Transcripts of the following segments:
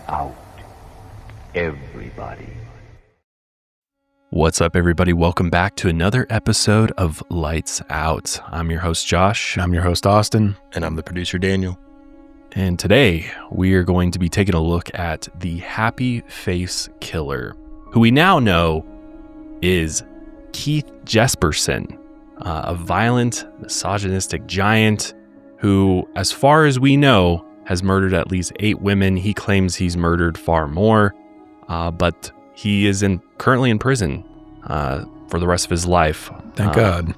out. Everybody. What's up, everybody? Welcome back to another episode of Lights Out. I'm your host, Josh. I'm your host, Austin. And I'm the producer, Daniel. And today we are going to be taking a look at the Happy Face Killer, who we now know is Keith Jesperson, a violent, misogynistic giant who, as far as we know, has murdered at least 8 women. He claims he's murdered far more, but he is currently in prison for the rest of his life. Thank God.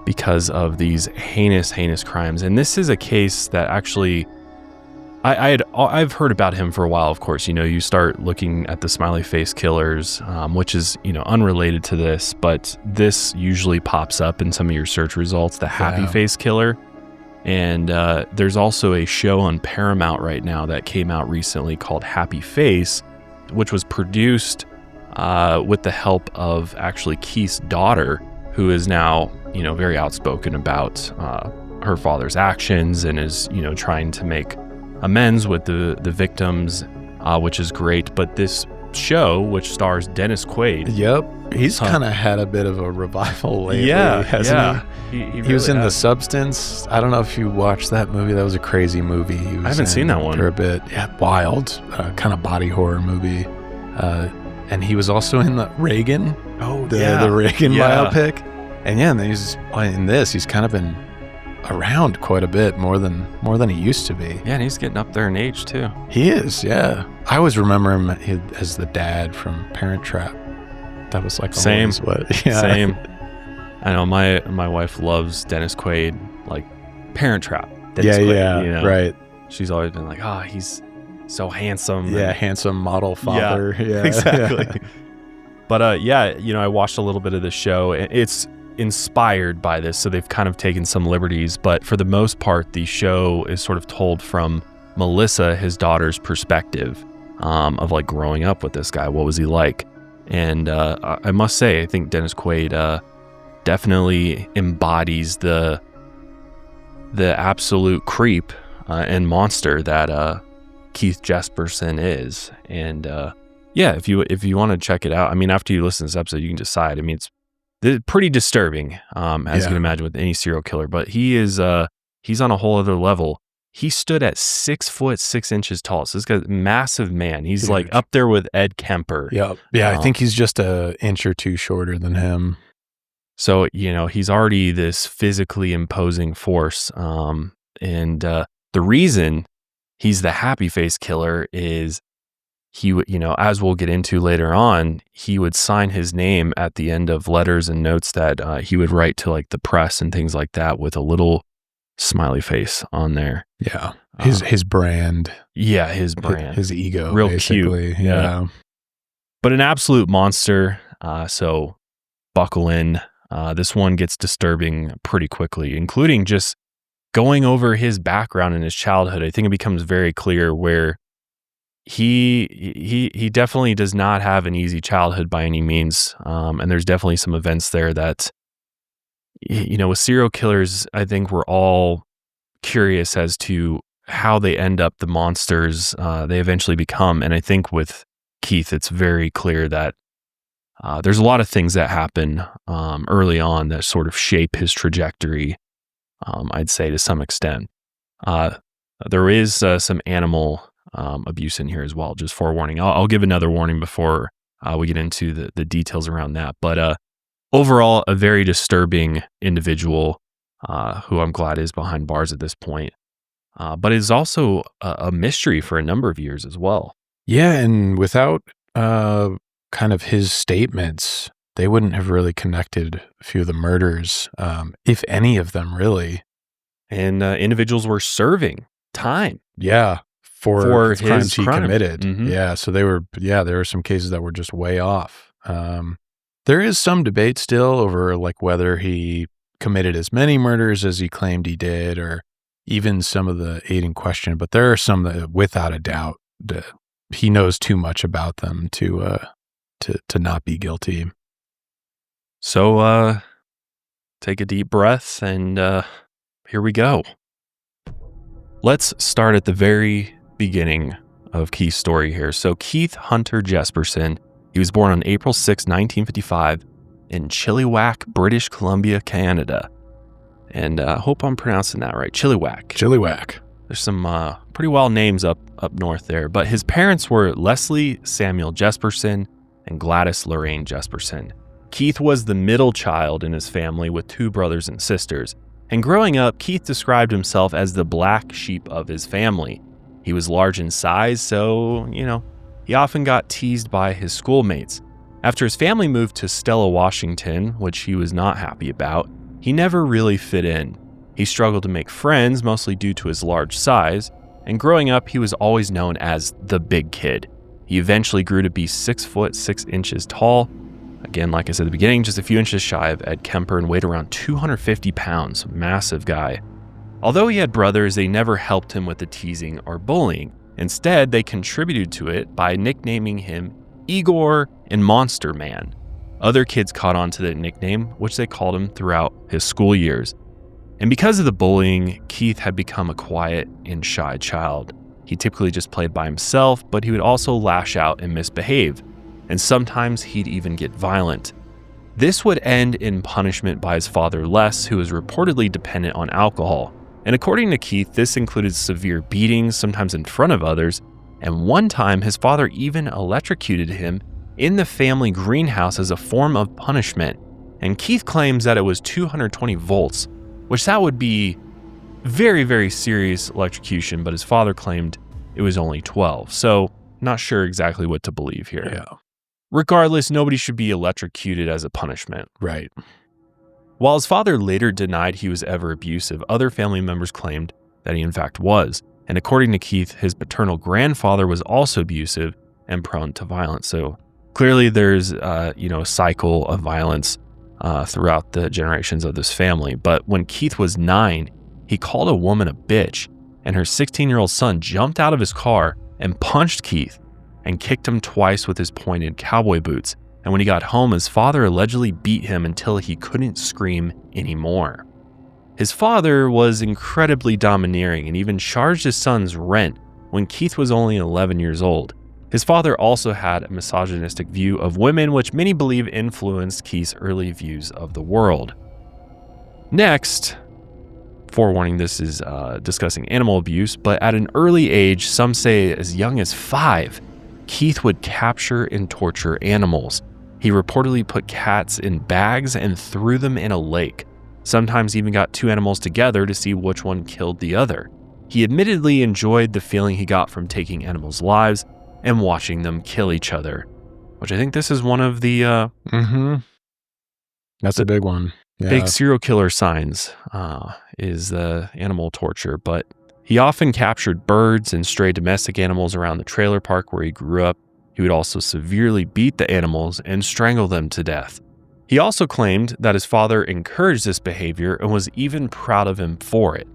Because of these heinous crimes. And this is a case that actually, I've heard about him for a while, of course. You know, you start looking at the smiley face killers, which is, unrelated to this, but this usually pops up in some of your search results, the happy face killer. And there's also a show on Paramount right now that came out recently called Happy Face, which was produced with the help of actually Keith's daughter, who is now, very outspoken about her father's actions and is, trying to make amends with the victims, which is great. But this show, which stars Dennis Quaid. Yep. He's kind of had a bit of a revival lately, hasn't he? He was in The Substance. I don't know if you watched that movie. That was a crazy movie. I haven't seen that one. For a bit. Yeah, wild, kind of body horror movie. And he was also in the Reagan. The Reagan biopic. And then he's in this. He's kind of been around quite a bit, more than he used to be. Yeah, and he's getting up there in age too. He is, yeah. I always remember him as the dad from Parent Trap. That was like same. Same. I know my wife loves Dennis Quaid, like Parent Trap. Dennis Quaid, right. She's always been like, he's so handsome. Yeah, handsome model father. Yeah, exactly. But I watched a little bit of the show. It's inspired by this, so they've kind of taken some liberties, but for the most part the show is sort of told from Melissa, his daughter's perspective, of like growing up with this guy. What was he like? And I must say, I think Dennis Quaid definitely embodies the absolute creep and monster that Keith Jesperson is. And if you want to check it out, I mean, after you listen to this episode, you can decide. I mean, it's pretty disturbing, as you can imagine with any serial killer, but he's on a whole other level. He stood at 6 foot 6 inches tall. So this guy's a massive man. He's like up there with Ed Kemper. Yep. Yeah. I think he's just an inch or two shorter than him. So, he's already this physically imposing force. And the reason he's the happy face killer is he would, as we'll get into later on, he would sign his name at the end of letters and notes that he would write to like the press and things like that with a little smiley face on there. Yeah. His brand. Yeah, his brand. His ego. Real basically. Cute. Yeah. But an absolute monster. So buckle in. This one gets disturbing pretty quickly, including just going over his background in his childhood. I think it becomes very clear where he definitely does not have an easy childhood by any means. And there's definitely some events there that, with serial killers, I think we're all curious as to how they end up the monsters they eventually become. And I think with Keith, it's very clear that there's a lot of things that happen early on that sort of shape his trajectory, I'd say to some extent. There is some animal abuse in here as well, just forewarning. I'll give another warning before we get into the details around that. But overall, a very disturbing individual who I'm glad is behind bars at this point. But is also a mystery for a number of years as well. Yeah, and without kind of his statements, they wouldn't have really connected a few of the murders, if any of them really. And individuals were serving time. Yeah. For his crimes he committed. Mm-hmm. Yeah. So there were some cases that were just way off. There is some debate still over like whether he committed as many murders as he claimed he did, or even some of the 8 in question. But there are some that, without a doubt, that he knows too much about them to not be guilty. So take a deep breath and here we go. Let's start at the very beginning of Keith's story here. So Keith Hunter Jesperson, he was born on April 6, 1955 in Chilliwack, British Columbia, Canada. And I hope I'm pronouncing that right. Chilliwack. Chilliwack. There's some pretty wild names up north there. But his parents were Leslie Samuel Jesperson and Gladys Lorraine Jesperson. Keith was the middle child in his family with 2 brothers and sisters. And growing up, Keith described himself as the black sheep of his family. He was large in size, so, he often got teased by his schoolmates. After his family moved to Stella, Washington, which he was not happy about, he never really fit in. He struggled to make friends, mostly due to his large size, and growing up, he was always known as the big kid. He eventually grew to be 6 foot 6 inches tall. Again, like I said at the beginning, just a few inches shy of Ed Kemper and weighed around 250 pounds. Massive guy. Although he had brothers, they never helped him with the teasing or bullying. Instead, they contributed to it by nicknaming him Igor and Monster Man. Other kids caught on to that nickname, which they called him throughout his school years. And because of the bullying, Keith had become a quiet and shy child. He typically just played by himself, but he would also lash out and misbehave. And sometimes he'd even get violent. This would end in punishment by his father Les, who was reportedly dependent on alcohol. And according to Keith, this included severe beatings, sometimes in front of others, and one time his father even electrocuted him in the family greenhouse as a form of punishment. And Keith claims that it was 220 volts, which that would be very, very serious electrocution, but his father claimed it was only 12. So not sure exactly what to believe here. Yeah. Regardless, nobody should be electrocuted as a punishment. Right. While his father later denied he was ever abusive, other family members claimed that he in fact was. And according to Keith, his paternal grandfather was also abusive and prone to violence. So clearly there's a cycle of violence throughout the generations of this family. But when Keith was 9, he called a woman a bitch, and her 16-year-old son jumped out of his car and punched Keith and kicked him twice with his pointed cowboy boots. And when he got home, his father allegedly beat him until he couldn't scream anymore. His father was incredibly domineering and even charged his son's rent when Keith was only 11 years old. His father also had a misogynistic view of women, which many believe influenced Keith's early views of the world. Next, forewarning, this is discussing animal abuse, but at an early age, some say as young as 5, Keith would capture and torture animals. He reportedly put cats in bags and threw them in a lake. Sometimes even got 2 animals together to see which one killed the other. He admittedly enjoyed the feeling he got from taking animals' lives and watching them kill each other, which I think this is one of the That's a big one. Yeah. Big serial killer signs is the animal torture. But he often captured birds and stray domestic animals around the trailer park where he grew up. He would also severely beat the animals and strangle them to death. He also claimed that his father encouraged this behavior and was even proud of him for it.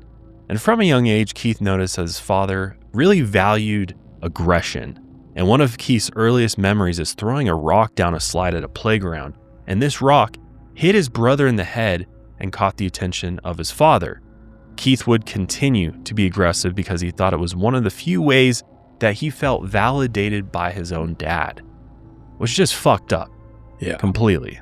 And from a young age, Keith noticed that his father really valued aggression. And one of Keith's earliest memories is throwing a rock down a slide at a playground. And this rock hit his brother in the head and caught the attention of his father. Keith would continue to be aggressive because he thought it was one of the few ways that he felt validated by his own dad, which is just fucked up. Yeah. Completely.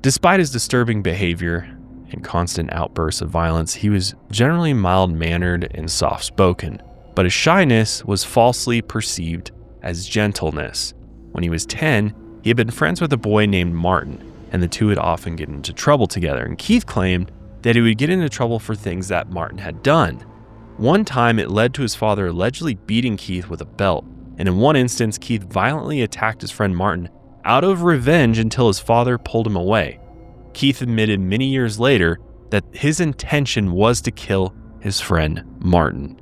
Despite his disturbing behavior and constant outbursts of violence, he was generally mild-mannered and soft-spoken, but his shyness was falsely perceived as gentleness. When he was 10, he had been friends with a boy named Martin, and the two would often get into trouble together, and Keith claimed that he would get into trouble for things that Martin had done. One time, it led to his father allegedly beating Keith with a belt, and in one instance, Keith violently attacked his friend Martin out of revenge until his father pulled him away. Keith admitted many years later that his intention was to kill his friend Martin.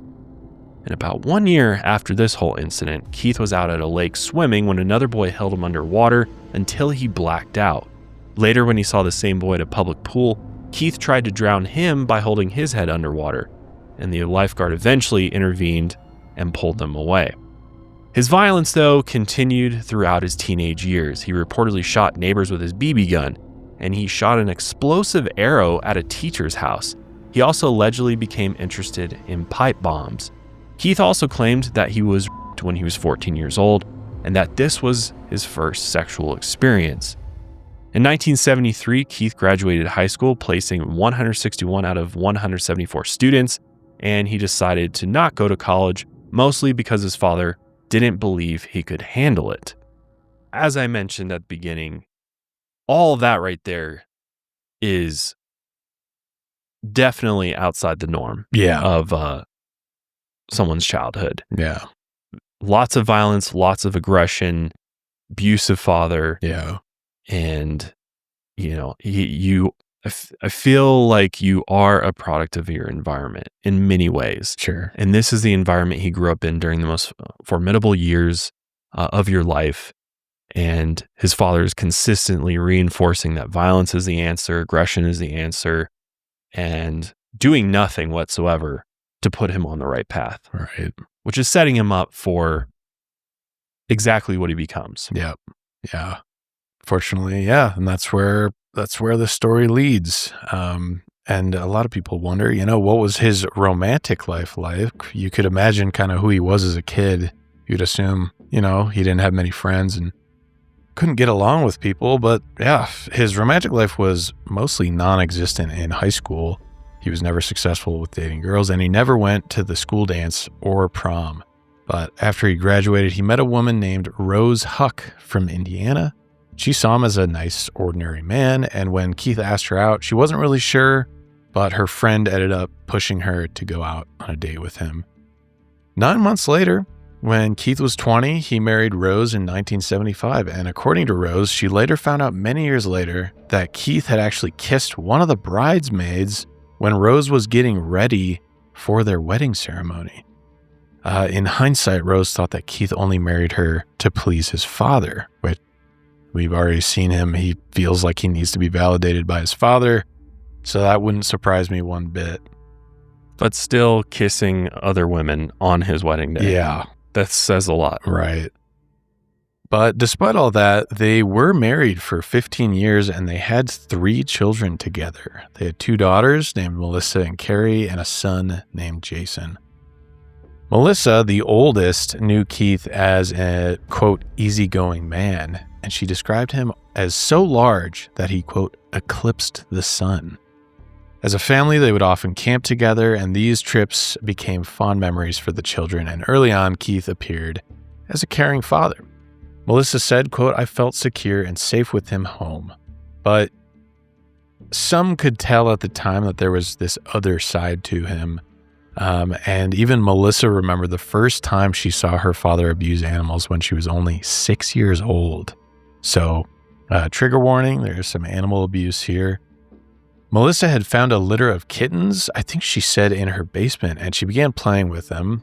And about 1 year after this whole incident, Keith was out at a lake swimming when another boy held him underwater until he blacked out. Later, when he saw the same boy at a public pool, Keith tried to drown him by holding his head underwater, and the lifeguard eventually intervened and pulled them away. His violence, though, continued throughout his teenage years. He reportedly shot neighbors with his BB gun, and he shot an explosive arrow at a teacher's house. He also allegedly became interested in pipe bombs. Keith also claimed that he was to when he was 14 years old, and that this was his first sexual experience. In 1973, Keith graduated high school, placing 161 out of 174 students, and he decided to not go to college, mostly because his father didn't believe he could handle it. As I mentioned at the beginning, all of that right there is definitely outside the norm of someone's childhood. Yeah. Lots of violence, lots of aggression, abusive father. Yeah. And, I feel like you are a product of your environment in many ways. Sure. And this is the environment he grew up in during the most formidable years of your life. And his father is consistently reinforcing that violence is the answer, aggression is the answer, and doing nothing whatsoever to put him on the right path. Right. Which is setting him up for exactly what he becomes. Yep. Yeah. Fortunately, yeah. And that's where the story leads. And a lot of people wonder, what was his romantic life like? You could imagine kind of who he was as a kid. You'd assume, he didn't have many friends and couldn't get along with people. But yeah, his romantic life was mostly non-existent in high school. He was never successful with dating girls, and he never went to the school dance or prom. But after he graduated, he met a woman named Rose Huck from Indiana. She saw him as a nice, ordinary man, and when Keith asked her out, she wasn't really sure, but her friend ended up pushing her to go out on a date with him. 9 months later, when Keith was 20, he married Rose in 1975, and according to Rose, she later found out many years later that Keith had actually kissed one of the bridesmaids when Rose was getting ready for their wedding ceremony. In hindsight, Rose thought that Keith only married her to please his father, which we've already seen him. He feels like he needs to be validated by his father, so that wouldn't surprise me one bit. But still kissing other women on his wedding day. Yeah. That says a lot. Right. But despite all that, they were married for 15 years and they had 3 children together. They had 2 daughters named Melissa and Carrie and a son named Jason. Melissa, the oldest, knew Keith as a, quote, easygoing man, and she described him as so large that he, quote, eclipsed the sun. As a family, they would often camp together, and these trips became fond memories for the children, and early on, Keith appeared as a caring father. Melissa said, quote, I felt secure and safe with him home. But some could tell at the time that there was this other side to him. And even Melissa remembered the first time she saw her father abuse animals when she was only 6 years old. So, trigger warning, there's some animal abuse here. Melissa had found a litter of kittens, I think she said, in her basement, and she began playing with them.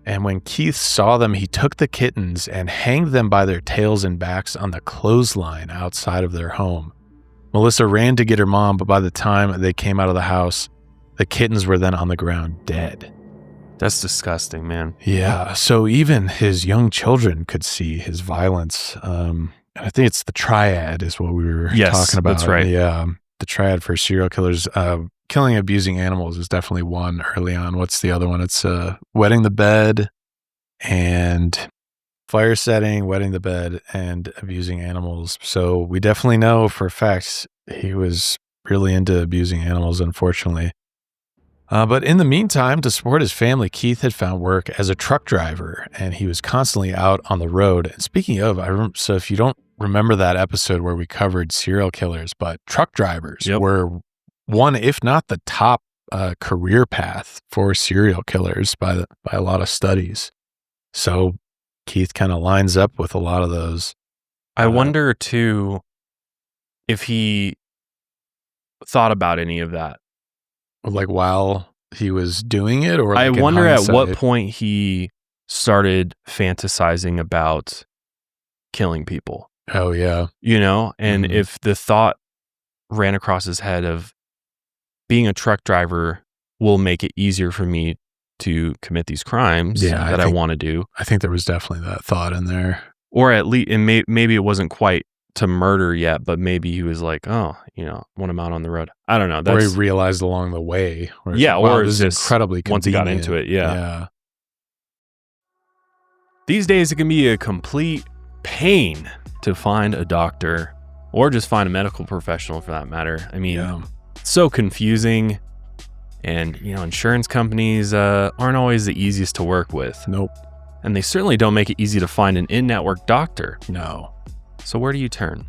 And when Keith saw them, he took the kittens and hanged them by their tails and backs on the clothesline outside of their home. Melissa ran to get her mom, but by the time they came out of the house, the kittens were then on the ground dead. That's disgusting, man. Yeah, so even his young children could see his violence. I think it's the triad is what we were talking about. That's right. The triad for serial killers. Killing and abusing animals is definitely one early on. What's the other one? It's wetting the bed and fire setting, wetting the bed, and abusing animals. So we definitely know for a fact he was really into abusing animals, unfortunately. But in the meantime, to support his family, Keith had found work as a truck driver, and he was constantly out on the road. And speaking of, so if you don't remember that episode where we covered serial killers, but truck drivers were one, if not the top career path for serial killers by a lot of studies. So Keith kind of lines up with a lot of those. I wonder too if he thought about any of that. Like while he was doing it, or like I wonder at what point he started fantasizing about killing people. Oh yeah. And if the thought ran across his head of being a truck driver will make it easier for me to commit these crimes that I want to do. I think there was definitely that thought in there. Or at least, and maybe it wasn't quite to murder yet, but maybe he was like, when I'm out on the road. I don't know. Or he realized along the way. Or this is incredibly convenient. Once he got into it, yeah. These days, it can be a complete pain to find a doctor or just find a medical professional for that matter. I mean, it's so confusing, and insurance companies aren't always the easiest to work with. Nope. And they certainly don't make it easy to find an in-network doctor. No. So where do you turn?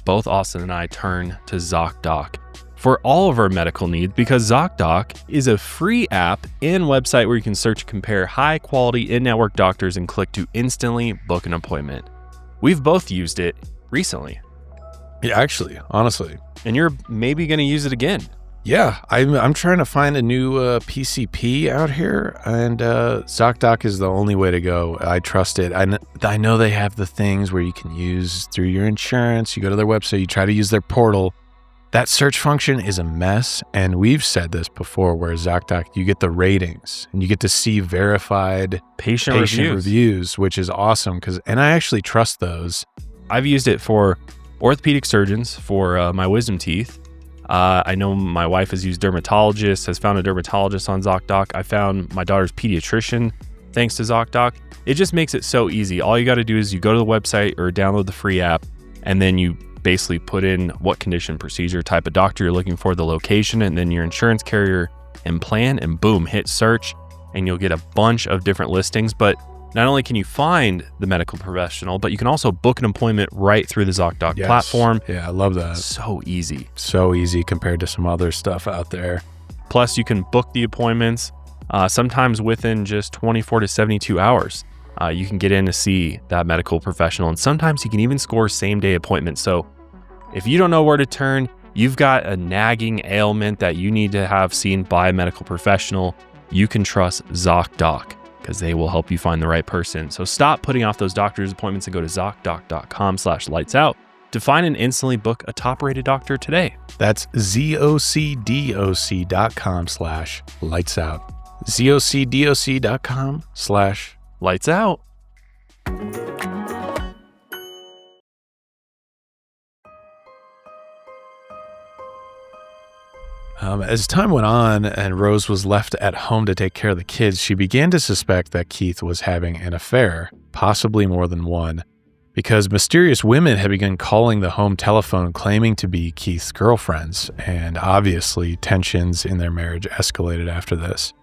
Both Austin and I turn to ZocDoc for all of our medical needs, because ZocDoc is a free app and website where you can search and compare high-quality in-network doctors and click to instantly book an appointment. We've both used it recently. Yeah, actually, honestly. And you're maybe going to use it again. Yeah, I'm trying to find a new PCP out here, and ZocDoc is the only way to go. I trust it. I know they have the things where you can use through your insurance. You go to their website, you try to use their portal. That search function is a mess, and we've said this before, where ZocDoc, you get the ratings, and you get to see verified patient reviews, which is awesome, and I actually trust those. I've used it for orthopedic surgeons for my wisdom teeth. I know my wife has found a dermatologist on ZocDoc. I found my daughter's pediatrician thanks to ZocDoc. It just makes it so easy. All you got to do is you go to the website or download the free app, and then you basically put in what condition, procedure, type of doctor you're looking for, the location, and then your insurance carrier and plan, and boom, hit search, and you'll get a bunch of different listings. But not only can you find the medical professional, but you can also book an appointment right through the ZocDoc platform. Yeah, I love that. So easy. So easy compared to some other stuff out there. Plus, you can book the appointments sometimes within just 24 to 72 hours. You can get in to see that medical professional, and sometimes you can even score same-day appointments. So if you don't know where to turn, you've got a nagging ailment that you need to have seen by a medical professional, you can trust ZocDoc, because they will help you find the right person. So stop putting off those doctor's appointments and go to ZocDoc.com/lightsout to find and instantly book a top-rated doctor today. That's ZocDoc.com/lightsout. ZocDoc.com/lightsout. As time went on and Rose was left at home to take care of the kids, she began to suspect that Keith was having an affair, possibly more than one, because mysterious women had begun calling the home telephone claiming to be Keith's girlfriends, and obviously tensions in their marriage escalated after this.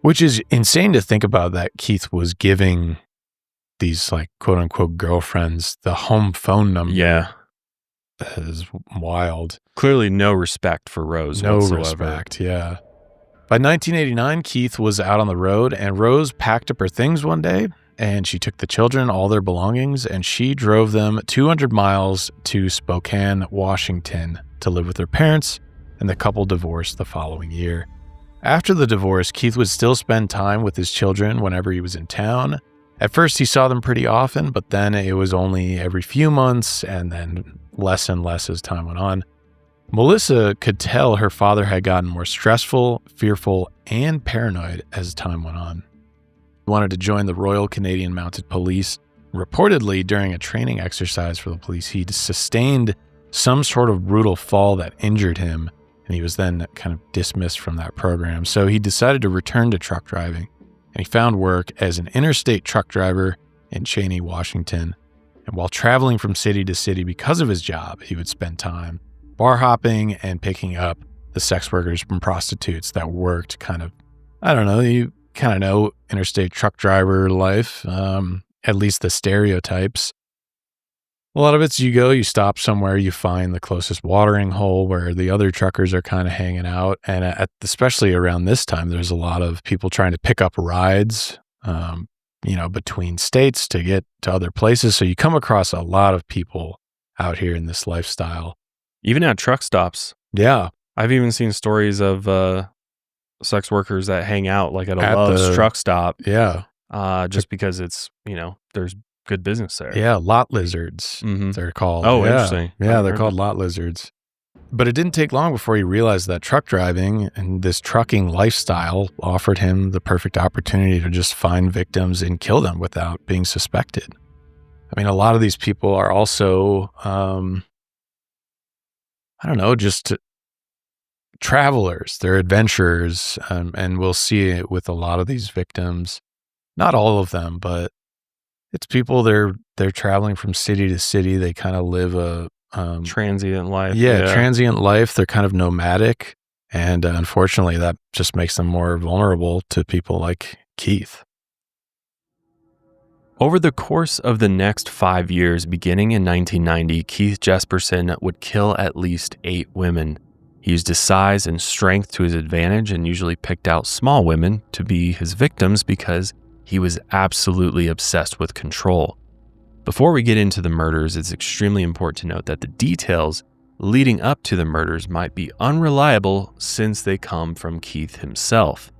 Which is insane to think about, that Keith was giving these quote-unquote girlfriends the home phone number. Yeah. That is wild. Clearly no respect for Rose whatsoever. No respect, yeah. By 1989, Keith was out on the road, and Rose packed up her things one day, and she took the children, all their belongings, and she drove them 200 miles to Spokane, Washington, to live with her parents, and the couple divorced the following year. After the divorce, Keith would still spend time with his children whenever he was in town. At first, he saw them pretty often, but then it was only every few months, and then less and less as time went on. Melissa could tell her father had gotten more stressful, fearful, and paranoid as time went on. He wanted to join the Royal Canadian Mounted Police. Reportedly, during a training exercise for the police, he sustained some sort of brutal fall that injured him, and he was then kind of dismissed from that program. So he decided to return to truck driving, and he found work as an interstate truck driver in Cheney, Washington. And while traveling from city to city because of his job, he would spend time bar hopping and picking up the sex workers and prostitutes that worked you kind of know interstate truck driver life, at least the stereotypes. A lot of it's you stop somewhere, you find the closest watering hole where the other truckers are kind of hanging out. And especially around this time, there's a lot of people trying to pick up rides, between states to get to other places. So you come across a lot of people out here in this lifestyle. Even at truck stops. Yeah. I've even seen stories of sex workers that hang out at Love's truck stop. Yeah. Just because it's, there's good business there. Yeah. Lot lizards, they're called. Oh, yeah. Interesting. Yeah. They're called lot lizards. But it didn't take long before he realized that truck driving and this trucking lifestyle offered him the perfect opportunity to just find victims and kill them without being suspected. I mean, a lot of these people are also, just travelers. They're adventurers, and we'll see it with a lot of these victims. Not all of them, but it's people, they're traveling from city to city. They kind of live a transient life. Transient life. They're kind of nomadic. And unfortunately, that just makes them more vulnerable to people like Keith. Over the course of the next 5 years, beginning in 1990, Keith Jesperson would kill at least 8 women. He used his size and strength to his advantage and usually picked out small women to be his victims because he was absolutely obsessed with control. Before we get into the murders, it's extremely important to note that the details leading up to the murders might be unreliable since they come from Keith himself.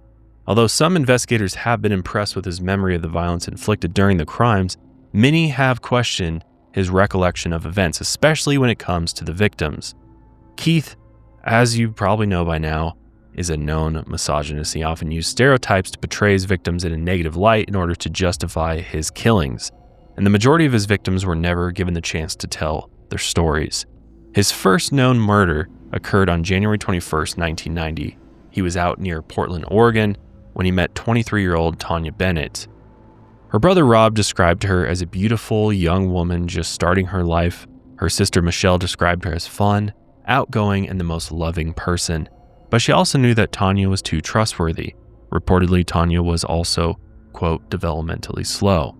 Although some investigators have been impressed with his memory of the violence inflicted during the crimes, many have questioned his recollection of events, especially when it comes to the victims. Keith, as you probably know by now, is a known misogynist. He often used stereotypes to portray his victims in a negative light in order to justify his killings, and the majority of his victims were never given the chance to tell their stories. His first known murder occurred on January 21st, 1990. He was out near Portland, Oregon, when he met 23-year-old Taunja Bennett. Her brother Rob described her as a beautiful young woman just starting her life. Her sister Michelle described her as fun, outgoing, and the most loving person. But she also knew that Taunja was too trustworthy. Reportedly, Taunja was also, quote, developmentally slow.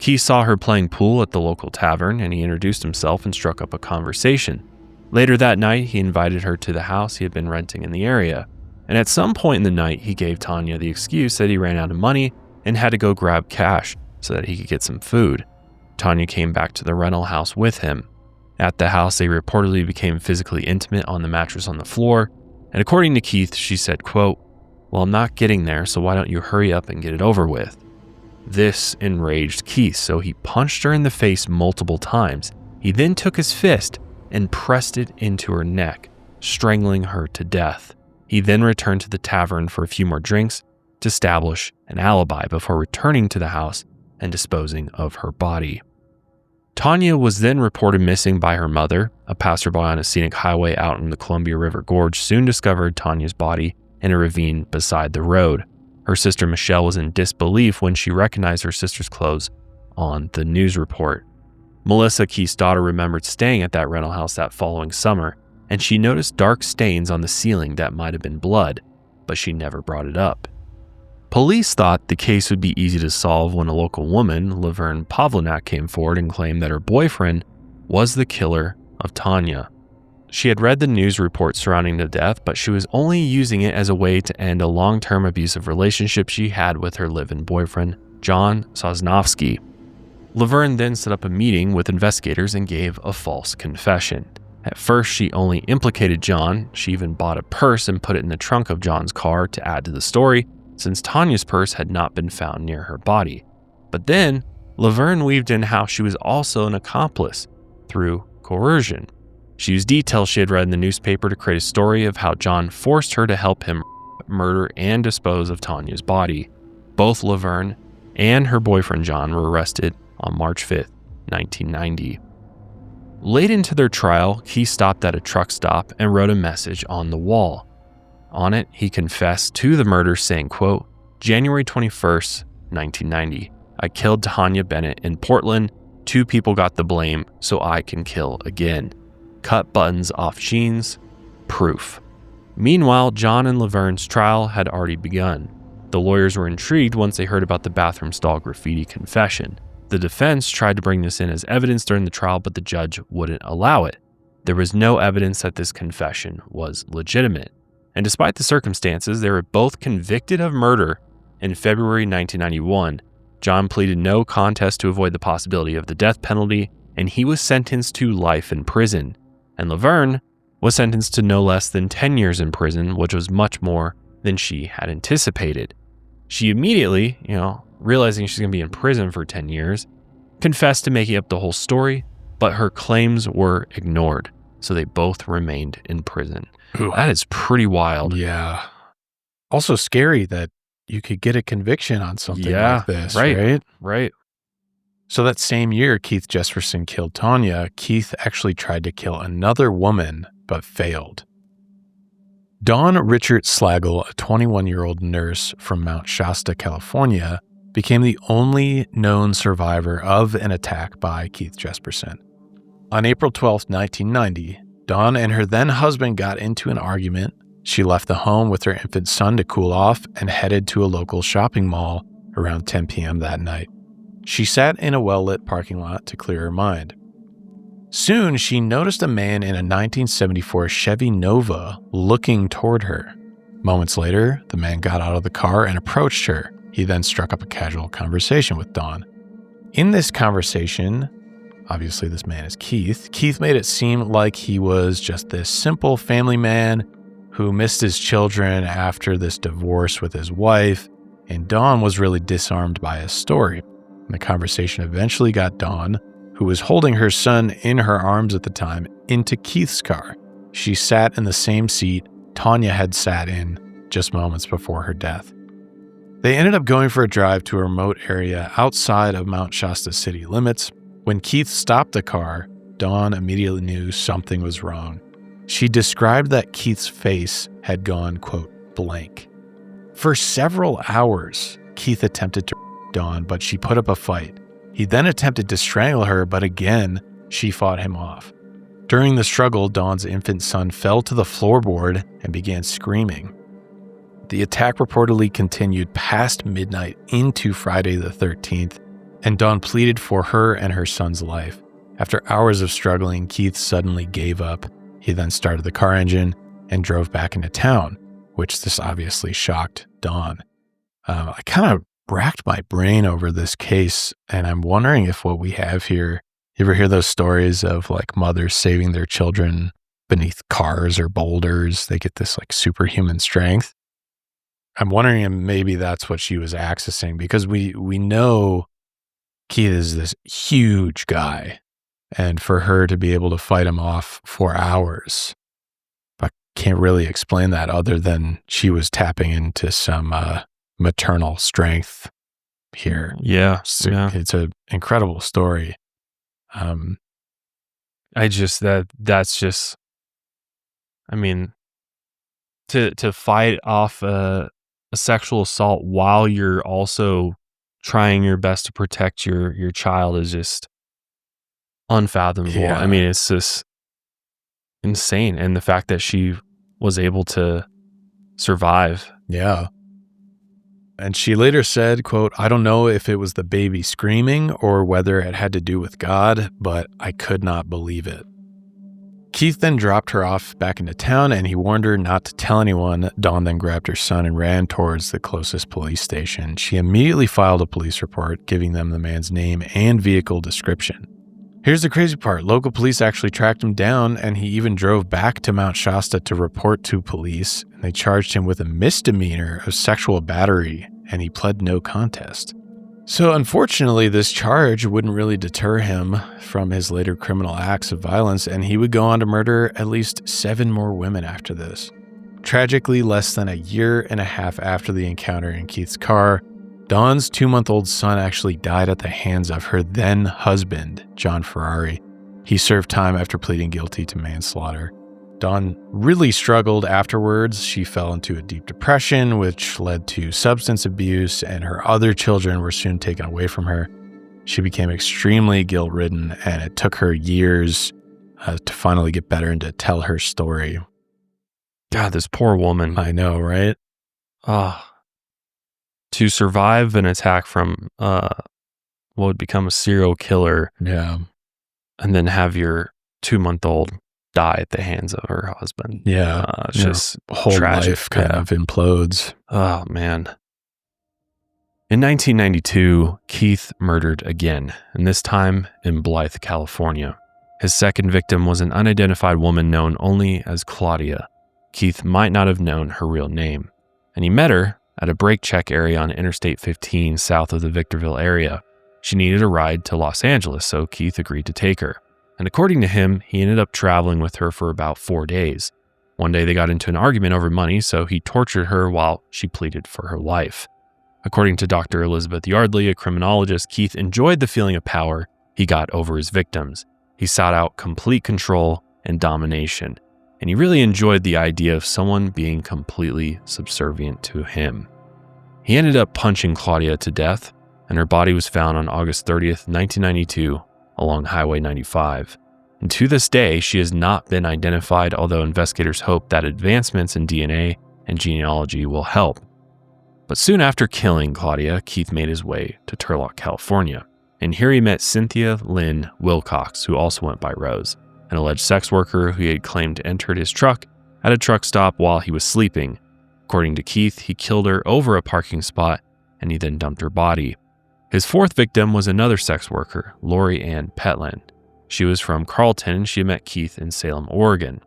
Keith saw her playing pool at the local tavern, and he introduced himself and struck up a conversation. Later that night, he invited her to the house he had been renting in the area. And at some point in the night, he gave Taunja the excuse that he ran out of money and had to go grab cash so that he could get some food. Taunja came back to the rental house with him. At the house, they reportedly became physically intimate on the mattress on the floor. And according to Keith, she said, quote, "Well, I'm not getting there, so why don't you hurry up and get it over with?" This enraged Keith, so he punched her in the face multiple times. He then took his fist and pressed it into her neck, strangling her to death. He then returned to the tavern for a few more drinks to establish an alibi before returning to the house and disposing of her body. Taunja was then reported missing by her mother. A passerby on a scenic highway out in the Columbia River Gorge soon discovered Taunja's body in a ravine beside the road. Her sister Michelle was in disbelief when she recognized her sister's clothes on the news report. Melissa, Keith's daughter, remembered staying at that rental house that following summer, and she noticed dark stains on the ceiling that might have been blood, but she never brought it up. Police thought the case would be easy to solve when a local woman, Laverne Pavlinak, came forward and claimed that her boyfriend was the killer of Taunja. She had read the news report surrounding the death, but she was only using it as a way to end a long-term abusive relationship she had with her live-in boyfriend, John Sosnowski. Laverne then set up a meeting with investigators and gave a false confession. At first, she only implicated John. She even bought a purse and put it in the trunk of John's car to add to the story, since Taunja's purse had not been found near her body. But then, Laverne weaved in how she was also an accomplice through coercion. She used details she had read in the newspaper to create a story of how John forced her to help him murder and dispose of Taunja's body. Both Laverne and her boyfriend John were arrested on March 5th, 1990. Late into their trial, Keith stopped at a truck stop and wrote a message on the wall. On it, he confessed to the murder, saying, quote, "January 21st, 1990, I killed Taunja Bennett in Portland. 2 people got the blame, so I can kill again. Cut buttons off jeans. Proof." Meanwhile, John and Laverne's trial had already begun. The lawyers were intrigued once they heard about the bathroom stall graffiti confession. The defense tried to bring this in as evidence during the trial, but the judge wouldn't allow it. There was no evidence that this confession was legitimate. And despite the circumstances, they were both convicted of murder in February 1991. John pleaded no contest to avoid the possibility of the death penalty, and he was sentenced to life in prison. And Laverne was sentenced to no less than 10 years in prison, which was much more than she had anticipated. She immediately, realizing she's going to be in prison for 10 years, confessed to making up the whole story, but her claims were ignored. So they both remained in prison. Ooh. That is pretty wild. Yeah. Also scary that you could get a conviction on something like this, right? Right. So that same year Keith Jesperson killed Taunja, Keith actually tried to kill another woman, but failed. Dawn Richard Slagle, a 21-year-old nurse from Mount Shasta, California, became the only known survivor of an attack by Keith Jesperson. On April 12, 1990, Dawn and her then husband got into an argument. She left the home with her infant son to cool off and headed to a local shopping mall around 10 p.m. that night. She sat in a well-lit parking lot to clear her mind. Soon, she noticed a man in a 1974 Chevy Nova looking toward her. Moments later, the man got out of the car and approached her. He then struck up a casual conversation with Dawn. In this conversation, obviously this man is Keith. Keith made it seem like he was just this simple family man who missed his children after this divorce with his wife, and Dawn was really disarmed by his story. And the conversation eventually got Dawn, who was holding her son in her arms at the time, into Keith's car. She sat in the same seat Taunja had sat in just moments before her death. They ended up going for a drive to a remote area outside of Mount Shasta city limits. When Keith stopped the car, Dawn immediately knew something was wrong. She described that Keith's face had gone, quote, blank. For several hours, Keith attempted to Dawn, but she put up a fight. He then attempted to strangle her, but again, she fought him off. During the struggle, Dawn's infant son fell to the floorboard and began screaming. The attack reportedly continued past midnight into Friday the 13th, and Dawn pleaded for her and her son's life. After hours of struggling, Keith suddenly gave up. He then started the car engine and drove back into town, which this obviously shocked Dawn. I kind of racked my brain over this case, and I'm wondering if what we have here, you ever hear those stories of like mothers saving their children beneath cars or boulders? They get this like superhuman strength. I'm wondering if maybe that's what she was accessing, because we know Keith is this huge guy, and for her to be able to fight him off for hours, I can't really explain that other than she was tapping into some maternal strength here. Yeah. It's an incredible story. That's just, I mean, to fight off a sexual assault while you're also trying your best to protect your child is just unfathomable. Yeah. I mean, it's just insane. And the fact that she was able to survive. Yeah. And she later said, quote, "I don't know if it was the baby screaming or whether it had to do with God, but I could not believe it." Keith then dropped her off back into town, and he warned her not to tell anyone. Dawn then grabbed her son and ran towards the closest police station. She immediately filed a police report, giving them the man's name and vehicle description. Here's the crazy part. Local police actually tracked him down, and he even drove back to Mount Shasta to report to police. And they charged him with a misdemeanor of sexual battery, and he pled no contest. So unfortunately, this charge wouldn't really deter him from his later criminal acts of violence, and he would go on to murder at least 7 more women after this. Tragically, less than a year and a half after the encounter in Keith's car, Dawn's 2-month-old son actually died at the hands of her then husband, John Ferrari. He served time after pleading guilty to manslaughter. Dawn really struggled afterwards. She fell into a deep depression, which led to substance abuse, and her other children were soon taken away from her. She became extremely guilt-ridden, and it took her years to finally get better and to tell her story. God, this poor woman. I know, right? To survive an attack from what would become a serial killer, Yeah. and then have your 2-month-old die at the hands of her husband. Yeah. It's just whole tragic. life kind of implodes. Oh, man. In 1992, Keith murdered again, and this time in Blythe, California. His second victim was an unidentified woman known only as Claudia. Keith might not have known her real name, and he met her at a brake check area on Interstate 15 south of the Victorville area. She needed a ride to Los Angeles, so Keith agreed to take her. And according to him, he ended up traveling with her for about 4 days. One day they got into an argument over money, so he tortured her while she pleaded for her life. According to Dr. Elizabeth Yardley, a criminologist, Keith enjoyed the feeling of power he got over his victims. He sought out complete control and domination, and he really enjoyed the idea of someone being completely subservient to him. He ended up punching Claudia to death, and her body was found on August 30th, 1992, along Highway 95. And to this day, she has not been identified, although investigators hope that advancements in DNA and genealogy will help. But soon after killing Claudia, Keith made his way to Turlock, California. And here he met Cynthia Lynn Wilcox, who also went by Rose, an alleged sex worker who he had claimed entered his truck at a truck stop while he was sleeping. According to Keith, he killed her over a parking spot, and he then dumped her body. His fourth victim was another sex worker, Lori Ann Petland. She was from Carlton, and she met Keith in Salem, Oregon.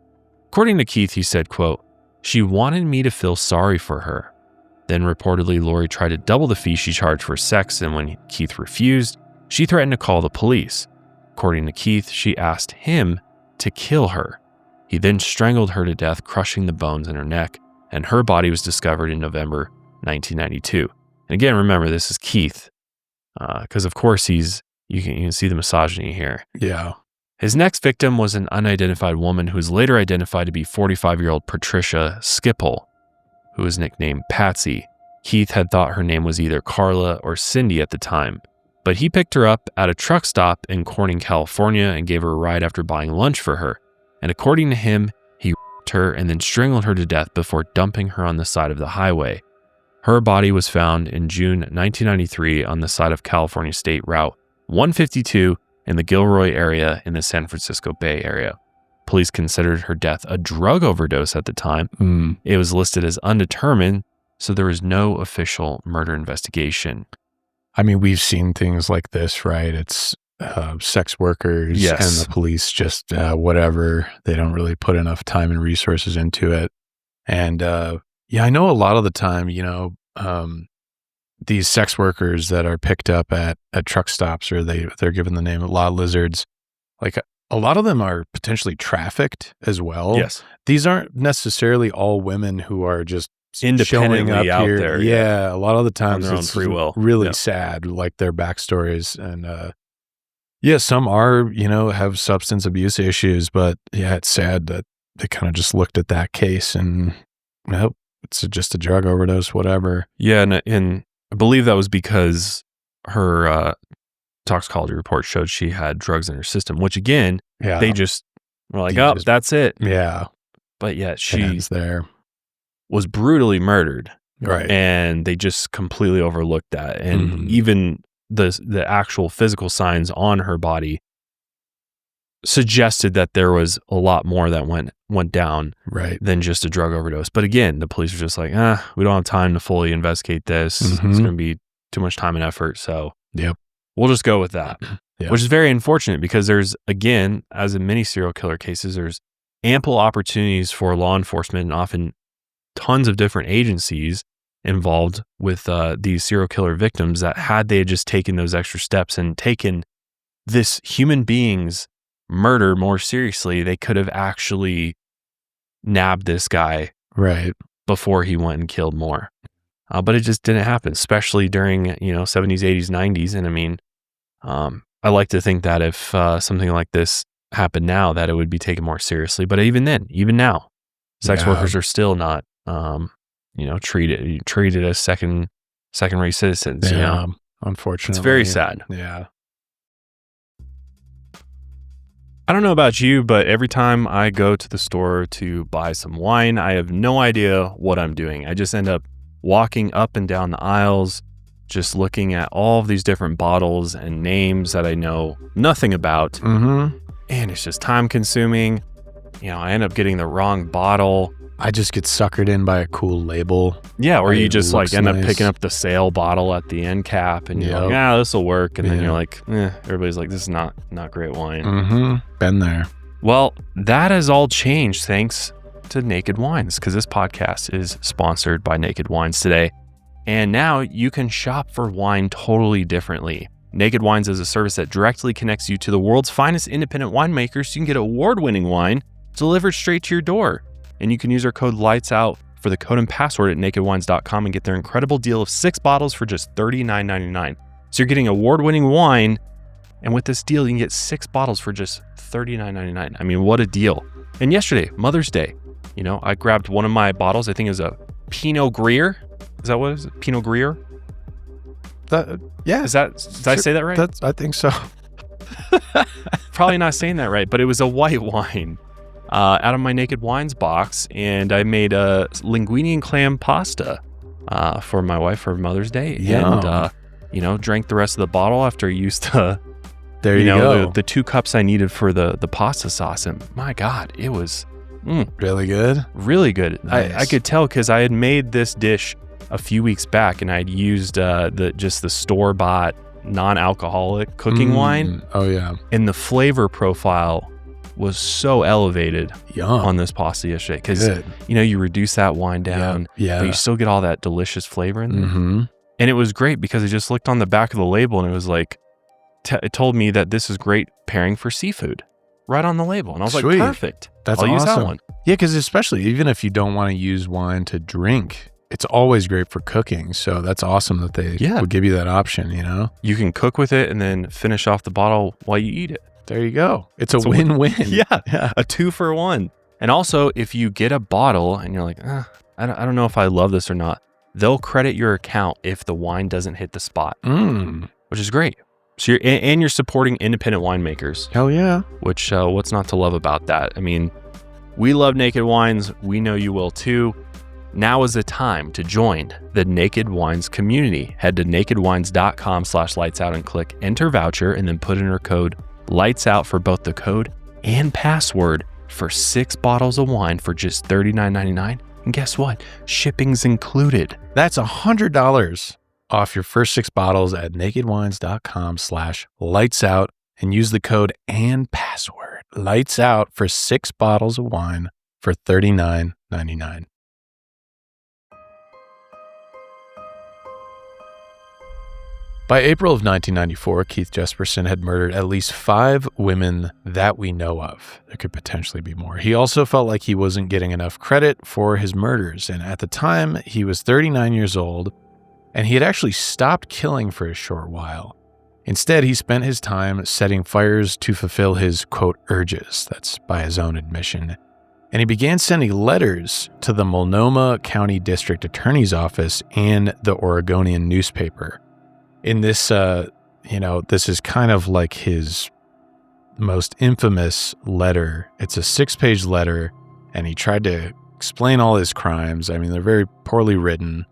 According to Keith, he said, quote, "She wanted me to feel sorry for her." Then reportedly, Lori tried to double the fee she charged for sex, and when Keith refused, she threatened to call the police. According to Keith, she asked him to kill her. He then strangled her to death, crushing the bones in her neck, and her body was discovered in November 1992. And again, remember, this is Keith, because of course you can see the misogyny here. Yeah. His next victim was an unidentified woman who was later identified to be 45-year-old Patricia Skipple, who was nicknamed Patsy. Keith had thought her name was either Carla or Cindy at the time, but he picked her up at a truck stop in Corning, California, and gave her a ride after buying lunch for her. And according to him, he raped her and then strangled her to death before dumping her on the side of the highway. Her body was found in June 1993 on the side of California State Route 152 in the Gilroy area in the San Francisco Bay Area. Police considered her death a drug overdose at the time. It was listed as undetermined, so there was no official murder investigation. I mean, we've seen things like this, right? It's sex workers and the police just whatever. They don't really put enough time and resources into it. And yeah, I know a lot of the time, these sex workers that are picked up at truck stops, or they're given the name of lot lizards, like a lot of them are potentially trafficked as well. Yes. These aren't necessarily all women who are just Independently showing up out here. there. Yeah. A lot of the times on their own it's free will. really sad, like their backstories. And yeah, some are, have substance abuse issues, but yeah, it's sad that they kind of just looked at that case and nope, it's just a drug overdose, whatever. Yeah, and I believe that was because her toxicology report showed she had drugs in her system, which again, they just were like, that's it. Yeah. But yet she ends there. Was brutally murdered. Right. And they just completely overlooked that. And even the actual physical signs on her body suggested that there was a lot more that went down than just a drug overdose. But again, the police were just like, we don't have time to fully investigate this. It's going to be too much time and effort. So we'll just go with that, which is very unfortunate because there's, again, as in many serial killer cases, there's ample opportunities for law enforcement and often tons of different agencies involved with these serial killer victims that had they just taken those extra steps and taken this human being's murder more seriously, they could have actually nabbed this guy before he went and killed more. But it just didn't happen, especially during 70s, 80s, 90s. And I mean, I like to think that if something like this happened now, that it would be taken more seriously. But even then, even now, sex workers are still not treated as second-rate citizens. Unfortunately, it's very sad. Yeah. I don't know about you, but every time I go to the store to buy some wine, I have no idea what I'm doing. I just end up walking up and down the aisles, just looking at all of these different bottles and names that I know nothing about. And it's just time consuming. I end up getting the wrong bottle. I just get suckered in by a cool label. Yeah, or you just end up picking up the sale bottle at the end cap and you're like, this will work. And then you're like, everybody's like, this is not great wine. Been there. Well, that has all changed thanks to Naked Wines, because this podcast is sponsored by Naked Wines today. And now you can shop for wine totally differently. Naked Wines is a service that directly connects you to the world's finest independent winemakers so you can get award-winning wine delivered straight to your door. And you can use our code LIGHTSOUT for the code and password at nakedwines.com and get their incredible deal of 6 bottles for just $39.99. So you're getting award-winning wine, and with this deal, you can get 6 bottles for just $39.99. I mean, what a deal. And yesterday, Mother's Day, I grabbed one of my bottles. I think it was a Pinot Grigio. Is that what it is? Pinot Grigio? Yeah. Did I say that right? I think so. Probably not saying that right, but it was a white wine out of my Naked Wines box, and I made a linguine and clam pasta for my wife for Mother's Day. Yum. And, drank the rest of the bottle after I used there you go. The 2 cups I needed for the pasta sauce. And my God, it was really good. Really good. Nice. I could tell because I had made this dish a few weeks back, and I'd used the store-bought non-alcoholic cooking wine. Oh yeah. And the flavor profile was so elevated on this pasta yesterday because you reduce that wine down, but you still get all that delicious flavor in there. Mm-hmm. And it was great because I just looked on the back of the label and it was like, it told me that this is great pairing for seafood right on the label. And I was like, perfect. I'll use that one. Yeah, because especially even if you don't want to use wine to drink, it's always great for cooking. So that's awesome that they would give you that option, You can cook with it and then finish off the bottle while you eat it. There you go. It's a win-win. Yeah, a 2 for 1. And also, if you get a bottle and you're like, I don't know if I love this or not, they'll credit your account if the wine doesn't hit the spot, which is great. So you're supporting independent winemakers. Hell yeah. Which, what's not to love about that? I mean, we love Naked Wines. We know you will too. Now is the time to join the Naked Wines community. Head to nakedwines.com/lightsout and click enter voucher and then put in our code LIGHTSOUT for both the code and password for 6 bottles of wine for just $39.99. And guess what? Shipping's included. That's $100 off your first 6 bottles at nakedwines.com/lightsout and use the code and password LIGHTSOUT for 6 bottles of wine for $39.99. By April of 1994, Keith Jesperson had murdered at least 5 women that we know of. There could potentially be more. He also felt like he wasn't getting enough credit for his murders, and at the time, he was 39 years old, and he had actually stopped killing for a short while. Instead, he spent his time setting fires to fulfill his, quote, urges. That's by his own admission. And he began sending letters to the Multnomah County District Attorney's Office and the Oregonian newspaper. In this, this is kind of like his most infamous letter. It's a 6-page letter, and he tried to explain all his crimes. I mean, they're very poorly written.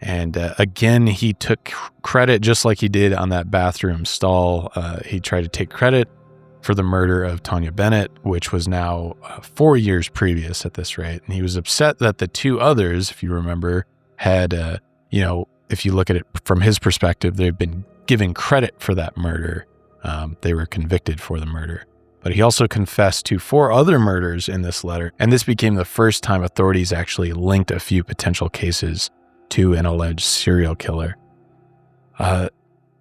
And again, he took credit just like he did on that bathroom stall. He tried to take credit for the murder of Taunja Bennett, which was now 4 years previous at this rate. And he was upset that the 2 others, if you remember, had, if you look at it from his perspective, they've been given credit for that murder. They were convicted for the murder. But he also confessed to 4 other murders in this letter. And this became the first time authorities actually linked a few potential cases to an alleged serial killer.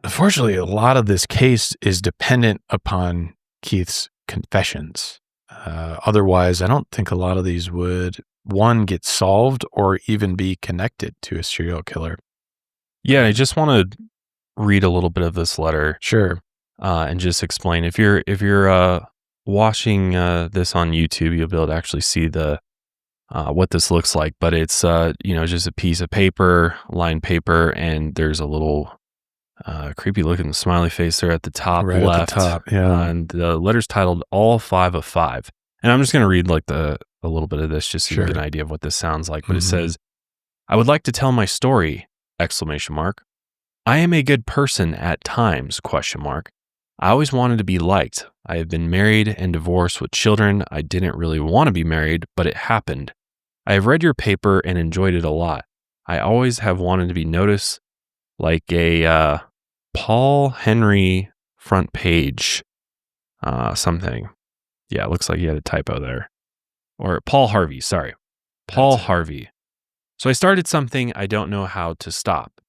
Unfortunately, a lot of this case is dependent upon Keith's confessions. Otherwise, I don't think a lot of these would, one, get solved or even be connected to a serial killer. Yeah, I just want to read a little bit of this letter. Sure. And just explain. If you're watching this on YouTube, you'll be able to actually see the what this looks like. But it's just a piece of paper, lined paper, and there's a little creepy looking smiley face there at the top left. At the top, yeah. And the letter's titled "All 5 of 5." And I'm just going to read a little bit of this just so you get an idea of what this sounds like. But it says, "I would like to tell my story! ! I am a good person at times, ? I always wanted to be liked. I have been married and divorced with children. I didn't really want to be married, but it happened. I have read your paper and enjoyed it a lot. I always have wanted to be noticed like a Paul Henry front page something. Yeah, it looks like he had a typo there. Or Paul Harvey, sorry. Paul Harvey. So I started something I don't know how to stop.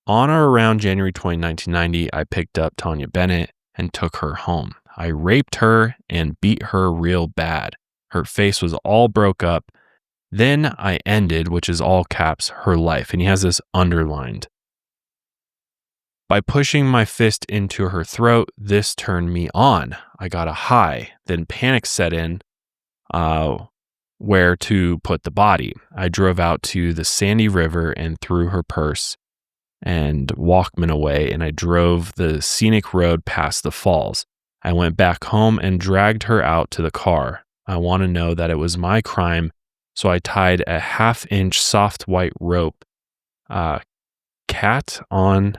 On or around January 20, 1990, I picked up Taunja Bennett and took her home. I raped her and beat her real bad. Her face was all broke up. Then I ended, which is all caps, her life. And he has this underlined. By pushing my fist into her throat, this turned me on. I got a high. Then panic set in where to put the body. I drove out to the Sandy River and threw her purse and Walkman away, and I drove the scenic road past the falls. I went back home and dragged her out to the car. I want to know that it was my crime, so I tied a 1/2-inch soft white rope, cat on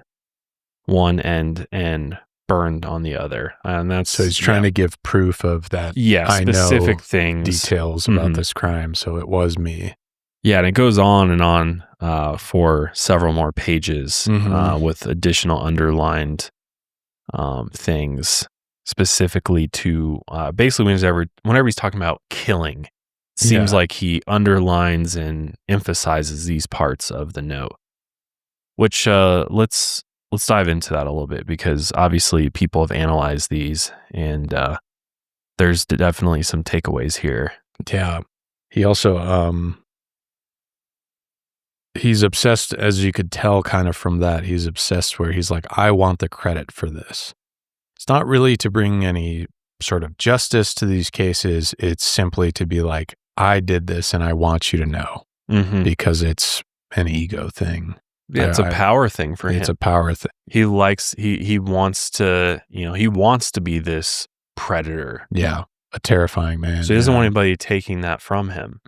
one end and burned on the other. And that's So he's trying to give proof of that. Yeah, I specific know things. details about this crime, so it was me. Yeah, and it goes on and on for several more pages with additional underlined things specifically to basically whenever he's talking about killing, it seems like he underlines and emphasizes these parts of the note. Which let's dive into that a little bit, because obviously people have analyzed these, and there's definitely some takeaways here. Yeah. He also he's obsessed, as you could tell kind of from that, he's obsessed where he's like, I want the credit for this. It's not really to bring any sort of justice to these cases. It's simply to be like, I did this and I want you to know, because it's an ego thing. Yeah, it's a power thing for him. It's a power thing. He wants to, he wants to be this predator. Yeah, a terrifying man. So he doesn't want anybody taking that from him.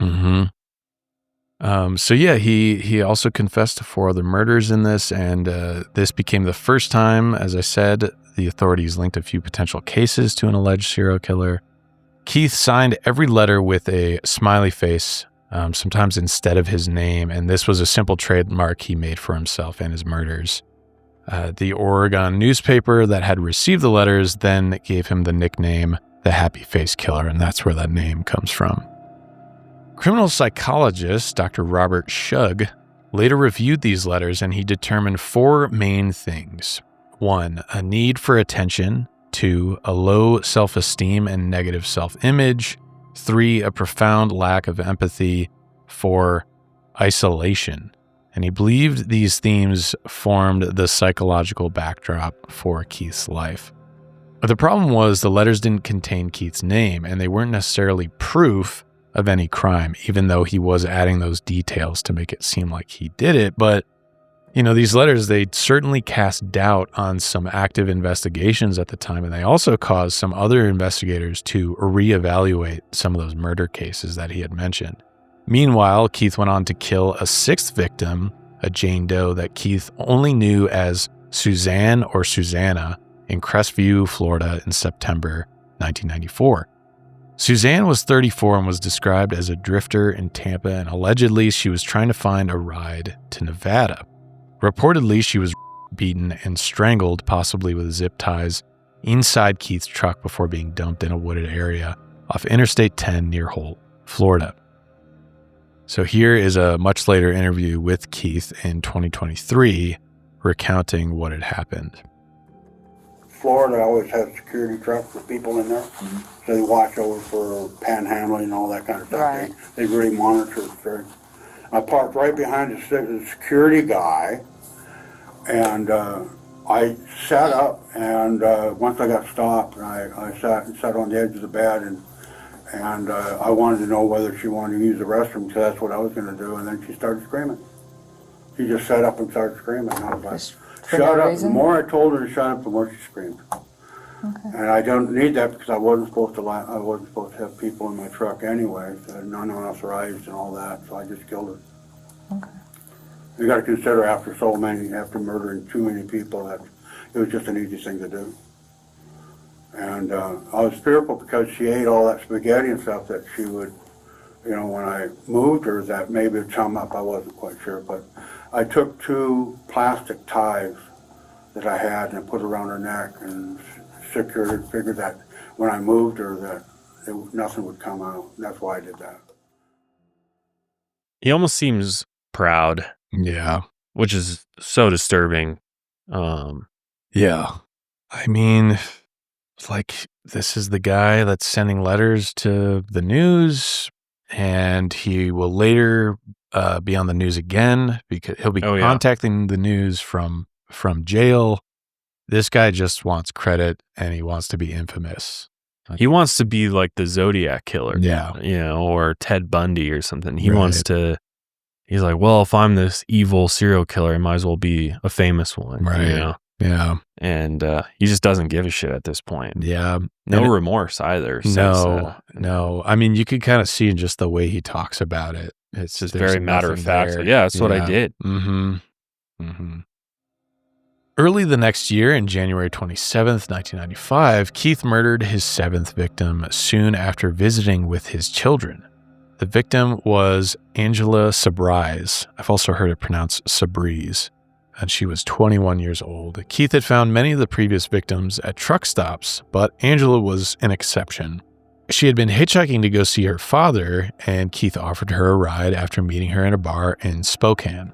So yeah, he also confessed to 4 other murders in this, and this became the first time, as I said, the authorities linked a few potential cases to an alleged serial killer. Keith signed every letter with a smiley face, sometimes instead of his name, and this was a simple trademark he made for himself and his murders. The Oregon newspaper that had received the letters then gave him the nickname the Happy Face Killer, and that's where that name comes from. Criminal psychologist Dr. Robert Shug later reviewed these letters, and he determined 4 main things. 1, a need for attention. 2, a low self-esteem and negative self-image. 3, a profound lack of empathy. 4, isolation. And he believed these themes formed the psychological backdrop for Keith's life. But the problem was the letters didn't contain Keith's name, and they weren't necessarily proof of any crime, even though he was adding those details to make it seem like he did it. But, these letters, they certainly cast doubt on some active investigations at the time, and they also caused some other investigators to reevaluate some of those murder cases that he had mentioned. Meanwhile, Keith went on to kill a 6th victim, a Jane Doe that Keith only knew as Suzanne or Susanna, in Crestview, Florida in September 1994. Suzanne was 34 and was described as a drifter in Tampa, and allegedly she was trying to find a ride to Nevada. Reportedly, she was beaten and strangled, possibly with zip ties, inside Keith's truck before being dumped in a wooded area off Interstate 10 near Holt, Florida. So here is a much later interview with Keith in 2023 recounting what had happened. Florida always has security trucks with people in there, so they watch over for panhandling and all that kind of stuff. Right. They really monitor it. I parked right behind the security guy, and I sat up, and once I got stopped, I sat on the edge of the bed, and I wanted to know whether she wanted to use the restroom, because that's what I was going to do, and then she started screaming. She just sat up and started screaming, and I was like, shut up. The more I told her to shut up, the more she screamed. Okay. And I don't need that, because I wasn't supposed to have people in my truck anyway, unauthorized and all that, so I just killed her. Okay. You got to consider after murdering too many people, that it was just an easy thing to do. And I was fearful because she ate all that spaghetti and stuff that she would, when I moved her, that maybe it'd come up. I wasn't quite sure, but I took 2 plastic ties that I had and I put around her neck and secured, figured that when I moved her that nothing would come out. That's why I did that. He almost seems proud. Yeah. Which is so disturbing. Yeah. I mean, it's like, this is the guy that's sending letters to the news, and he will later be on the news again, because he'll be contacting the news from jail. This guy just wants credit, and he wants to be infamous. He wants to be like the Zodiac killer. Yeah. Or Ted Bundy or something. He wants to he's like, well, if I'm this evil serial killer, I might as well be a famous one, Right. you know? Yeah. And he just doesn't give a shit at this point. Yeah. No remorse either. No. I mean, you could kind of see in just the way he talks about it. It's just there's very matter of nothing fact. there. So, yeah, that's what I did. Mm-hmm. Mm-hmm. Early the next year, in January 27th, 1995, Keith murdered his 7th victim soon after visiting with his children. The victim was Angela Sabrise. I've also heard it pronounced Sabrise, and she was 21 years old. Keith had found many of the previous victims at truck stops, but Angela was an exception. She had been hitchhiking to go see her father, and Keith offered her a ride after meeting her in a bar in Spokane.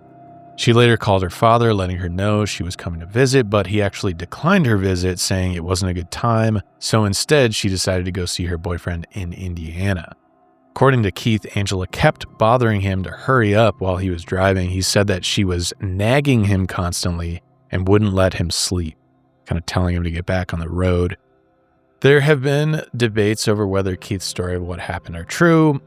She later called her father, letting her know she was coming to visit, but he actually declined her visit, saying it wasn't a good time. So instead, she decided to go see her boyfriend in Indiana. According to Keith, Angela kept bothering him to hurry up while he was driving. He said that she was nagging him constantly and wouldn't let him sleep, kind of telling him to get back on the road. There have been debates over whether Keith's story of what happened are true.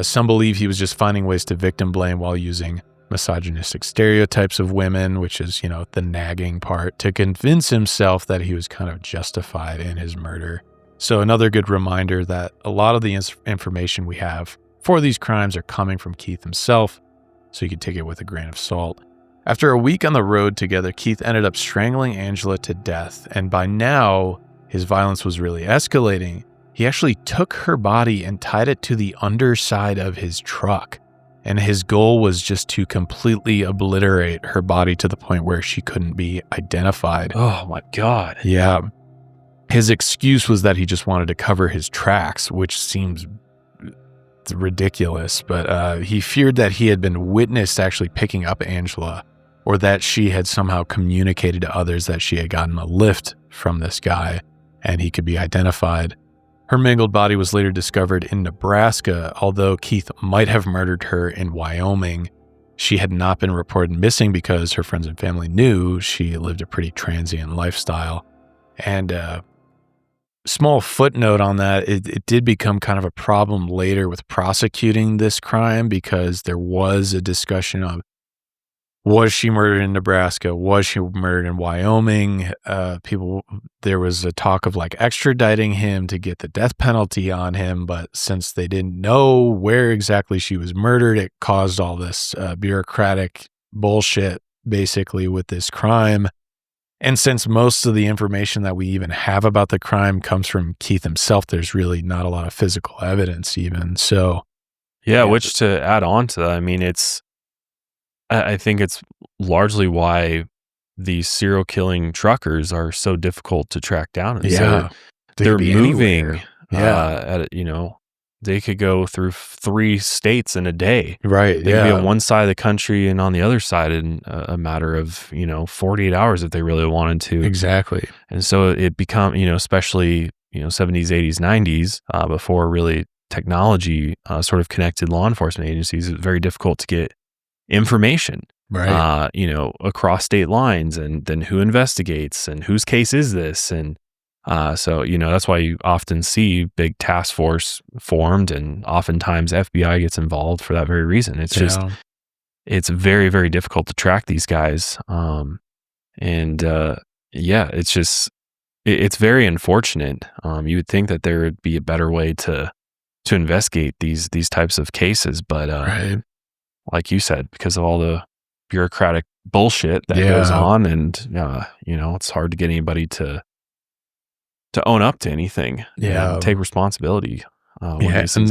Some believe he was just finding ways to victim blame while using misogynistic stereotypes of women, which is, the nagging part, to convince himself that he was kind of justified in his murder. So another good reminder that a lot of the information we have for these crimes are coming from Keith himself, so you can take it with a grain of salt. After a week on the road together, Keith ended up strangling Angela to death, and by now, his violence was really escalating. He actually took her body and tied it to the underside of his truck. And his goal was just to completely obliterate her body to the point where she couldn't be identified. Oh my God. Yeah. His excuse was that he just wanted to cover his tracks, which seems ridiculous. But he feared that he had been witnessed actually picking up Angela, or that she had somehow communicated to others that she had gotten a lift from this guy and he could be identified. Her mangled body was later discovered in Nebraska, although Keith might have murdered her in Wyoming. She had not been reported missing because her friends and family knew she lived a pretty transient lifestyle. And small footnote on that, it did become kind of a problem later with prosecuting this crime because there was a discussion of, was she murdered in Nebraska? Was she murdered in Wyoming? There was a talk of like extraditing him to get the death penalty on him, but since they didn't know where exactly she was murdered, it caused all this bureaucratic bullshit basically with this crime. And since most of the information that we even have about the crime comes from Keith himself, there's really not a lot of physical evidence even. So, yeah, which to add on to that, I mean, I think it's largely why these serial killing truckers are so difficult to track down. They're moving. They could go through 3 states in a day. Right. They could be on one side of the country and on the other side in a matter of 48 hours if they really wanted to. Exactly. And so it become especially 70s, 80s, 90s before really technology sort of connected law enforcement agencies. It was very difficult to get information, right? Across state lines, and then who investigates and whose case is this, and so that's why you often see big task force formed, and oftentimes FBI gets involved for that very reason. It's just it's very, very difficult to track these guys, it's very unfortunate. You would think that there would be a better way to investigate these types of cases, but right. Like you said, because of all the bureaucratic bullshit that goes on, and it's hard to get anybody to own up to anything, and take responsibility. And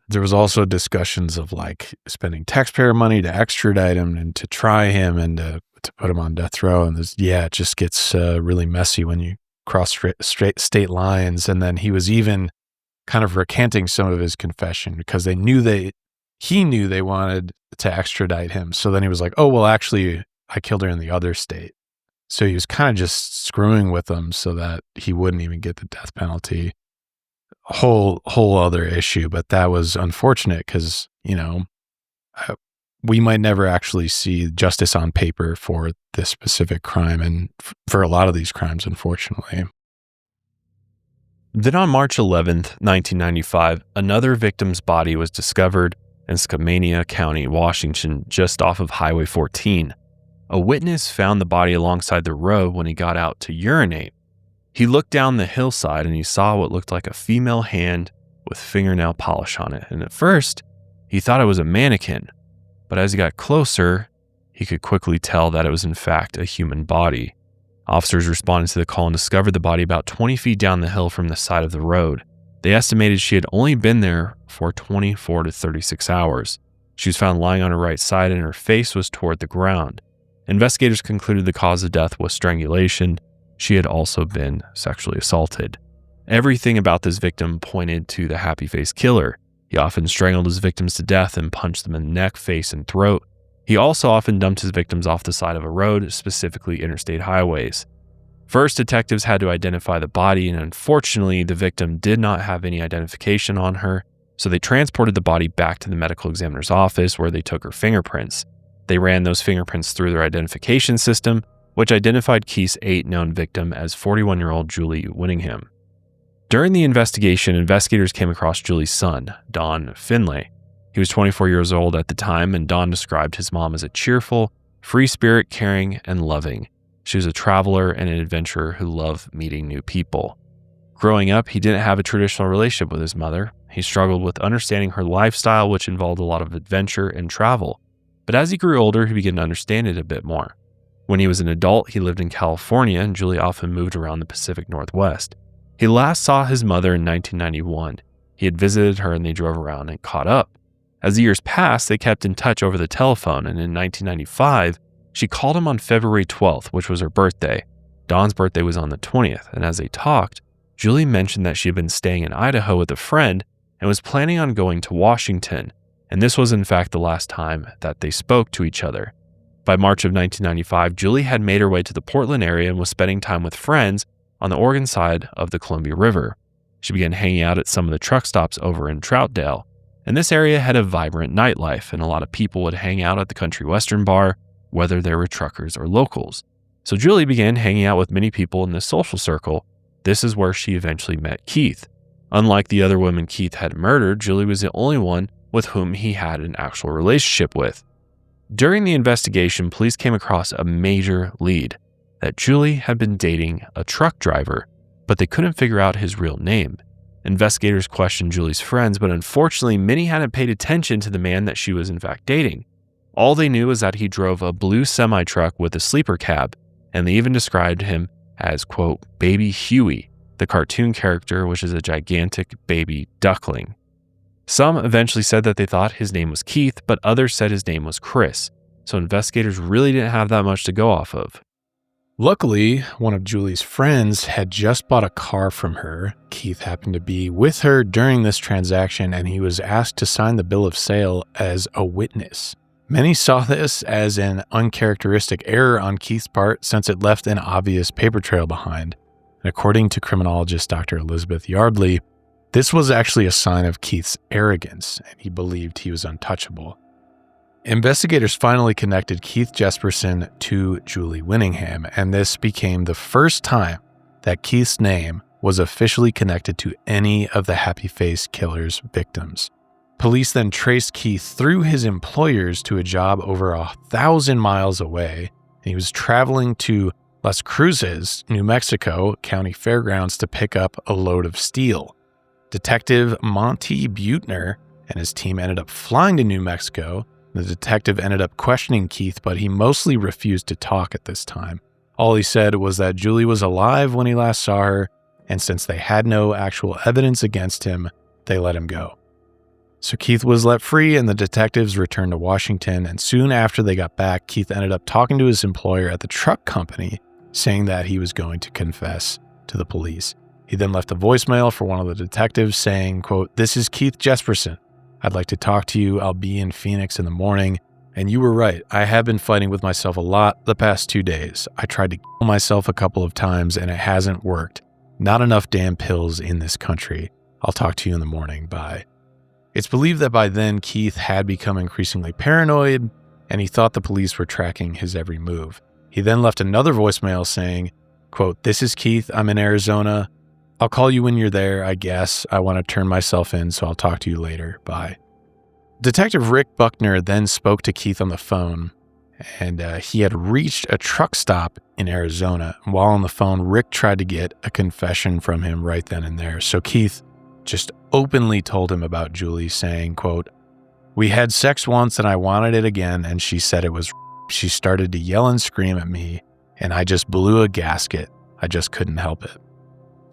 there was also discussions of like spending taxpayer money to extradite him and to try him and to put him on death row, and it just gets really messy when you cross straight state lines. And then he was even kind of recanting some of his confession because he knew they wanted to extradite him. So then he was like, oh, well, actually, I killed her in the other state. So he was kind of just screwing with them so that he wouldn't even get the death penalty. Whole other issue, but that was unfortunate because, we might never actually see justice on paper for this specific crime and for a lot of these crimes, unfortunately. Then on March 11th, 1995, another victim's body was discovered in Skamania County, Washington, just off of Highway 14. A witness found the body alongside the road when he got out to urinate. He looked down the hillside and he saw what looked like a female hand with fingernail polish on it. And at first, he thought it was a mannequin. But as he got closer, he could quickly tell that it was in fact a human body. Officers responded to the call and discovered the body about 20 feet down the hill from the side of the road. They estimated she had only been there for 24 to 36 hours. She was found lying on her right side and her face was toward the ground. Investigators concluded the cause of death was strangulation. She had also been sexually assaulted. Everything about this victim pointed to the happy-face killer. He often strangled his victims to death and punched them in the neck, face, and throat. He also often dumped his victims off the side of a road, specifically interstate highways. First, detectives had to identify the body, and unfortunately, the victim did not have any identification on her, so they transported the body back to the medical examiner's office where they took her fingerprints. They ran those fingerprints through their identification system, which identified Keith's 8th known victim as 41-year-old Julie Winningham. During the investigation, investigators came across Julie's son, Don Finlay. He was 24 years old at the time, and Don described his mom as a cheerful, free spirit, caring, and loving. She was a traveler and an adventurer who loved meeting new people. Growing up, he didn't have a traditional relationship with his mother. He struggled with understanding her lifestyle, which involved a lot of adventure and travel. But as he grew older, he began to understand it a bit more. When he was an adult, he lived in California, and Julie often moved around the Pacific Northwest. He last saw his mother in 1991. He had visited her and they drove around and caught up. As the years passed, they kept in touch over the telephone, and in 1995, she called him on February 12th, which was her birthday. Don's birthday was on the 20th, and as they talked, Julie mentioned that she had been staying in Idaho with a friend and was planning on going to Washington, and this was in fact the last time that they spoke to each other. By March of 1995, Julie had made her way to the Portland area and was spending time with friends on the Oregon side of the Columbia River. She began hanging out at some of the truck stops over in Troutdale, and this area had a vibrant nightlife, and a lot of people would hang out at the Country Western bar, whether they were truckers or locals. So Julie began hanging out with many people in this social circle. This is where she eventually met Keith. Unlike the other women Keith had murdered, Julie was the only one with whom he had an actual relationship with. During the investigation, police came across a major lead, that Julie had been dating a truck driver, but they couldn't figure out his real name. Investigators questioned Julie's friends, but unfortunately, many hadn't paid attention to the man that she was in fact dating. All they knew was that he drove a blue semi-truck with a sleeper cab, and they even described him as, quote, Baby Huey, the cartoon character, which is a gigantic baby duckling. Some eventually said that they thought his name was Keith, but others said his name was Chris, so investigators really didn't have that much to go off of. Luckily, one of Julie's friends had just bought a car from her. Keith happened to be with her during this transaction, and he was asked to sign the bill of sale as a witness. Many saw this as an uncharacteristic error on Keith's part since it left an obvious paper trail behind. And according to criminologist Dr. Elizabeth Yardley, this was actually a sign of Keith's arrogance, and he believed he was untouchable. Investigators finally connected Keith Jesperson to Julie Winningham, and this became the first time that Keith's name was officially connected to any of the Happy Face killer's victims. Police then traced Keith through his employers to a job over 1,000 miles away. He was traveling to Las Cruces, New Mexico County Fairgrounds to pick up a load of steel. Detective Monty Butner and his team ended up flying to New Mexico. The detective ended up questioning Keith, but he mostly refused to talk at this time. All he said was that Julie was alive when he last saw her, and since they had no actual evidence against him, they let him go. So Keith was let free, and the detectives returned to Washington, and soon after they got back, Keith ended up talking to his employer at the truck company, saying that he was going to confess to the police. He then left a voicemail for one of the detectives saying, quote, "This is Keith Jesperson. I'd like to talk to you. I'll be in Phoenix in the morning. And you were right. I have been fighting with myself a lot the past 2 days. I tried to kill myself a couple of times and it hasn't worked. Not enough damn pills in this country. I'll talk to you in the morning. Bye." It's believed that by then Keith had become increasingly paranoid and he thought the police were tracking his every move. He then left another voicemail saying, quote, "This is Keith. I'm in Arizona. I'll call you when you're there, I guess. I want to turn myself in, so I'll talk to you later. Bye." Detective Rick Buckner then spoke to Keith on the phone, and he had reached a truck stop in Arizona. While on the phone, Rick tried to get a confession from him right then and there. So Keith just openly told him about Julie, saying, quote, "We had sex once and I wanted it again, and she said it was. She started to yell and scream at me, and I just blew a gasket. I just couldn't help it."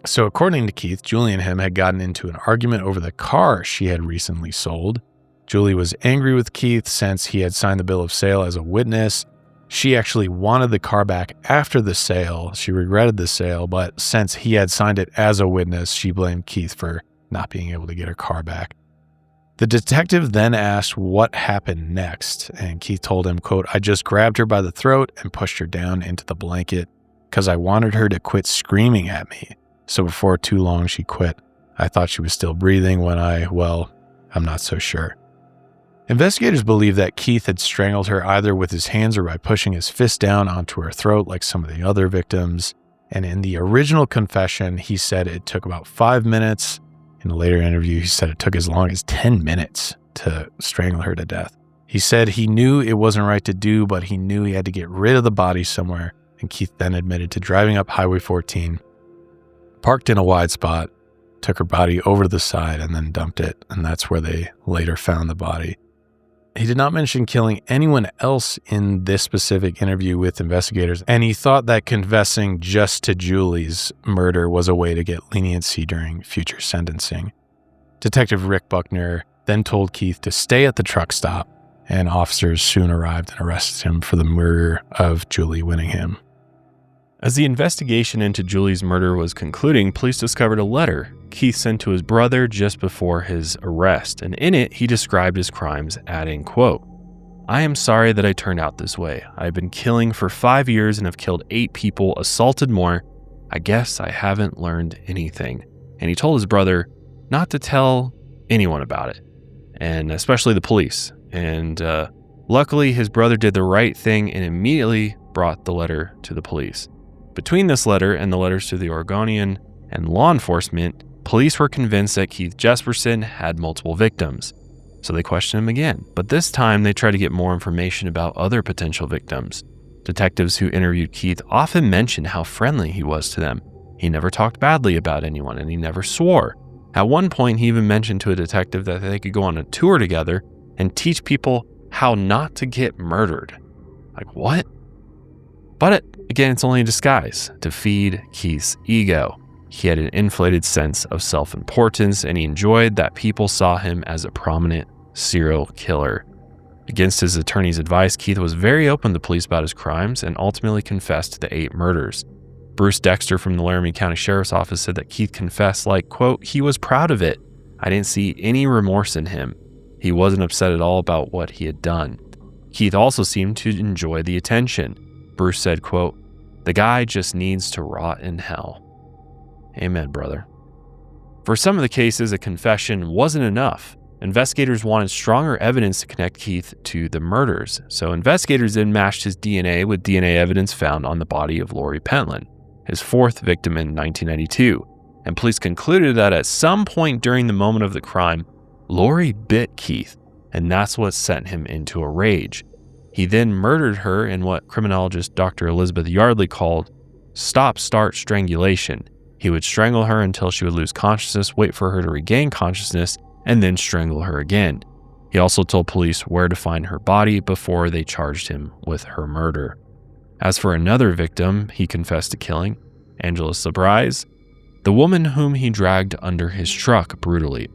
So according to Keith, Julie and him had gotten into an argument over the car she had recently sold. Julie was angry with Keith since he had signed the bill of sale as a witness. She actually wanted the car back after the sale. She regretted the sale, but since he had signed it as a witness, she blamed Keith for not being able to get her car back. The detective then asked what happened next, and Keith told him, quote, "I just grabbed her by the throat and pushed her down into the blanket because I wanted her to quit screaming at me. So before too long, she quit. I thought she was still breathing when I'm not so sure." Investigators believe that Keith had strangled her either with his hands or by pushing his fist down onto her throat like some of the other victims. And in the original confession, he said it took about 5 minutes. In a later interview, he said it took as long as 10 minutes to strangle her to death. He said he knew it wasn't right to do, but he knew he had to get rid of the body somewhere. And Keith then admitted to driving up Highway 14, parked in a wide spot, took her body over to the side, and then dumped it. And that's where they later found the body. He did not mention killing anyone else in this specific interview with investigators, and he thought that confessing just to Julie's murder was a way to get leniency during future sentencing. Detective Rick Buckner then told Keith to stay at the truck stop, and officers soon arrived and arrested him for the murder of Julie Winningham. As the investigation into Julie's murder was concluding, police discovered a letter Keith sent to his brother just before his arrest, and in it, he described his crimes, adding, quote, "I am sorry that I turned out this way. I've been killing for 5 years and have killed 8 people, assaulted more. I guess I haven't learned anything." And he told his brother not to tell anyone about it, and especially the police. And luckily, his brother did the right thing and immediately brought the letter to the police. Between this letter and the letters to the Oregonian and law enforcement, police were convinced that Keith Jesperson had multiple victims. So they questioned him again, but this time they tried to get more information about other potential victims. Detectives who interviewed Keith often mentioned how friendly he was to them. He never talked badly about anyone, and he never swore. At one point, he even mentioned to a detective that they could go on a tour together and teach people how not to get murdered. Like, what? But again, it's only a disguise to feed Keith's ego. He had an inflated sense of self-importance, and he enjoyed that people saw him as a prominent serial killer. Against his attorney's advice, Keith was very open to police about his crimes and ultimately confessed to the 8 murders. Bruce Dexter from the Laramie County Sheriff's Office said that Keith confessed like, quote, "He was proud of it. I didn't see any remorse in him. He wasn't upset at all about what he had done." Keith also seemed to enjoy the attention. Bruce said, quote, "The guy just needs to rot in hell." Amen, brother. For some of the cases, a confession wasn't enough. Investigators wanted stronger evidence to connect Keith to the murders. So investigators then matched his DNA with DNA evidence found on the body of Lori Pentland, his 4th victim in 1992. And police concluded that at some point during the moment of the crime, Lori bit Keith, and that's what sent him into a rage. He then murdered her in what criminologist Dr. Elizabeth Yardley called stop-start strangulation. He would strangle her until she would lose consciousness, wait for her to regain consciousness, and then strangle her again. He also told police where to find her body before they charged him with her murder. As for another victim he confessed to killing, Angela Sobrise, the woman whom he dragged under his truck brutally.